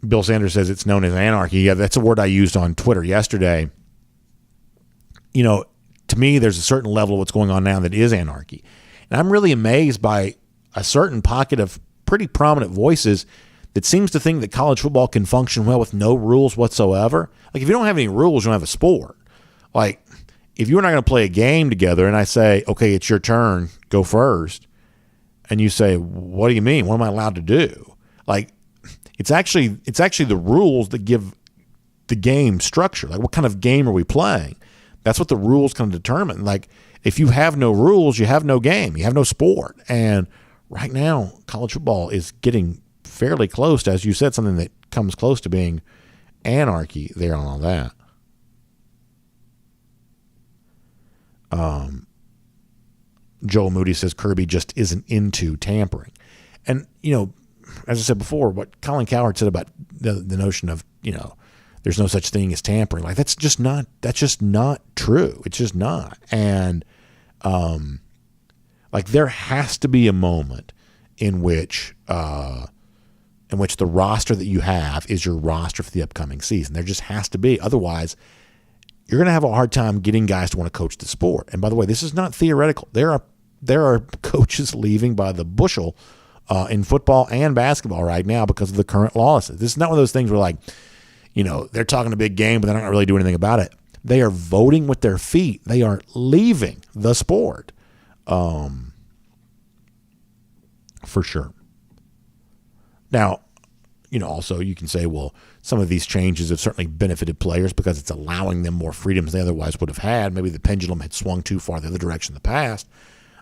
Bill Sanders says it's known as anarchy. Yeah, that's a word I used on Twitter yesterday. You know, to me, there's a certain level of what's going on now that is anarchy. And I'm really amazed by a certain pocket of pretty prominent voices that seems to think that college football can function well with no rules whatsoever. Like, if you don't have any rules, you don't have a sport. Like, if you're not going to play a game together and I say, okay, it's your turn, go first, and you say, what do you mean? What am I allowed to do? Like, it's actually the rules that give the game structure. Like, what kind of game are we playing? That's what the rules can determine. Like, if you have no rules, you have no game. You have no sport. And right now, college football is getting fairly close to, as you said, something that comes close to being anarchy there and all that. Joel Moody says Kirby just isn't into tampering. And, you know, as I said before, what Colin Cowherd said about the notion of, you know, there's no such thing as tampering, like, that's just not true. It's just not. And like, there has to be a moment in which the roster that you have is your roster for the upcoming season. There just has to be. Otherwise, you're going to have a hard time getting guys to want to coach the sport. And by the way, this is not theoretical. There are coaches leaving by the bushel in football and basketball right now because of the current lawlessness. This is not one of those things where, like, you know, they're talking a big game, but they're not really doing anything about it. They are voting with their feet. They are leaving the sport, for sure. Now, you know, also you can say, well, some of these changes have certainly benefited players because it's allowing them more freedoms they otherwise would have had. Maybe the pendulum had swung too far the other direction in the past.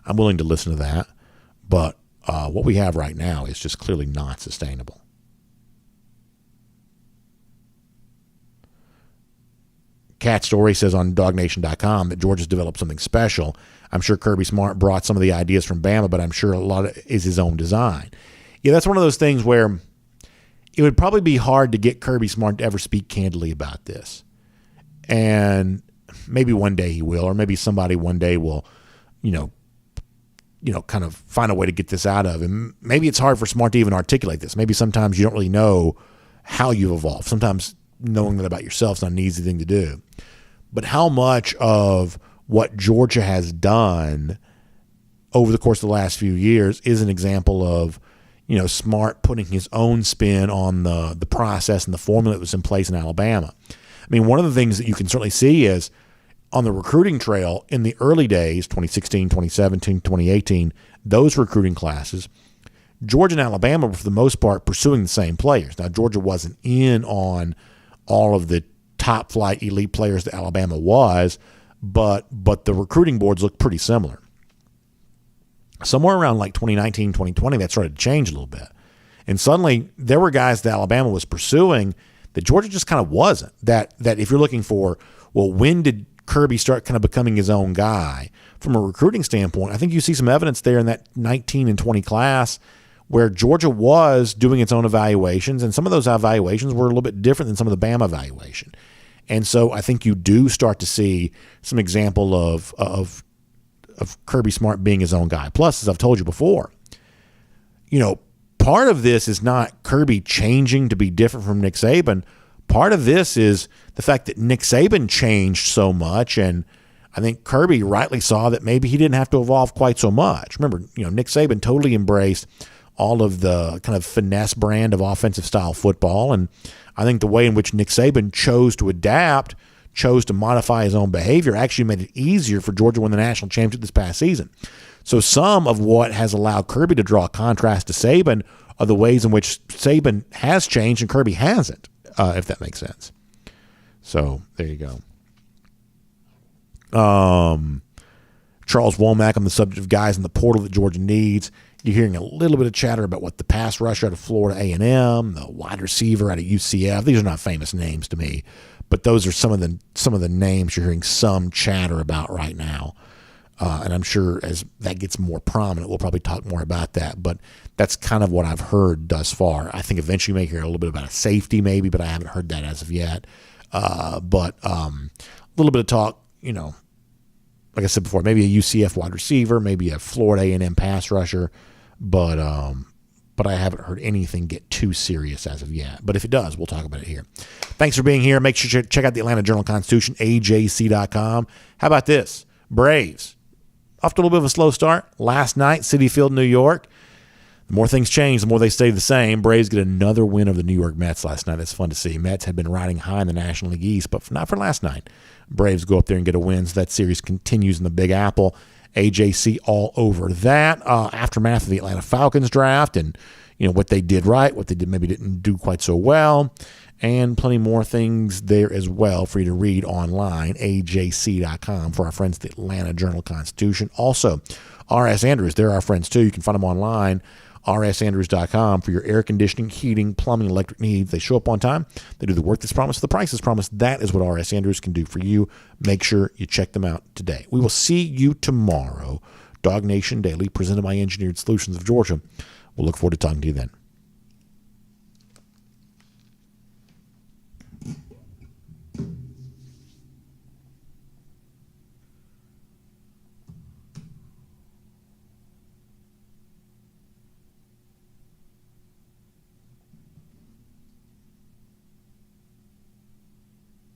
I'm willing to listen to that. But what we have right now is just clearly not sustainable. Cat Story says on DawgNation.com that Georgia's developed something special. I'm sure Kirby Smart brought some of the ideas from Bama, but I'm sure a lot of it is his own design. Yeah, that's one of those things where it would probably be hard to get Kirby Smart to ever speak candidly about this. And maybe one day he will, or maybe somebody one day will, kind of find a way to get this out of him. Maybe it's hard for Smart to even articulate this. Maybe sometimes you don't really know how you've evolved. Sometimes knowing that about yourself is not an easy thing to do. But how much of what Georgia has done over the course of the last few years is an example of, Smart putting his own spin on the process and the formula that was in place in Alabama. I mean, one of the things that you can certainly see is on the recruiting trail in the early days, 2016, 2017, 2018, those recruiting classes, Georgia and Alabama were, for the most part, pursuing the same players. Now, Georgia wasn't in on all of the top-flight elite players that Alabama was, but the recruiting boards looked pretty similar. Somewhere around like 2019, 2020, that started to change a little bit. And suddenly there were guys that Alabama was pursuing that Georgia just kind of wasn't. That if you're looking for, well, when did Kirby start kind of becoming his own guy. From a recruiting standpoint, I think you see some evidence there in that 19 and 20 class where Georgia was doing its own evaluations, and some of those evaluations were a little bit different than some of the Bama evaluation. And so I think you do start to see some example of Kirby Smart being his own guy. Plus, as I've told you before, part of this is not Kirby changing to be different from Nick Saban. Part of this is the fact that Nick Saban changed so much, and I think Kirby rightly saw that maybe he didn't have to evolve quite so much. Remember, Nick Saban totally embraced all of the kind of finesse brand of offensive style football, and I think the way in which Nick Saban chose to adapt, chose to modify his own behavior, actually made it easier for Georgia to win the national championship this past season. So some of what has allowed Kirby to draw a contrast to Saban are the ways in which Saban has changed and Kirby hasn't, if that makes sense. So there you go. Charles Womack on the subject of guys in the portal that Georgia needs. You're hearing a little bit of chatter about what the pass rusher out of Florida A&M, the wide receiver out of UCF. These are not famous names to me, but those are some of the names you're hearing some chatter about right now. And I'm sure as that gets more prominent, we'll probably talk more about that. But that's kind of what I've heard thus far. I think eventually you may hear a little bit about a safety maybe, but I haven't heard that as of yet. But a little bit of talk, like I said before, maybe a UCF wide receiver, maybe a Florida A&M pass rusher. But I haven't heard anything get too serious as of yet. But if it does, we'll talk about it here. Thanks for being here. Make sure you check out the Atlanta Journal-Constitution, AJC.com. How about this? Braves. Off to a little bit of a slow start. Last night, Citi Field, New York. The more things change, the more they stay the same. Braves get another win over the New York Mets last night. That's fun to see. Mets had been riding high in the National League East, but not for last night. Braves go up there and get a win, so that series continues in the Big Apple. AJC all over that. Aftermath of the Atlanta Falcons draft and what they did right, what they maybe didn't do quite so well, and plenty more things there as well for you to read online, ajc.com, for our friends at the Atlanta Journal-Constitution. Also, R.S. Andrews, they're our friends too. You can find them online, rsandrews.com, for your air conditioning, heating, plumbing, electric needs. They show up on time. They do the work that's promised, the price is promised. That is what R.S. Andrews can do for you. Make sure you check them out today. We will see you tomorrow. DawgNation Daily, presented by Engineered Solutions of Georgia. We'll look forward to talking to you then.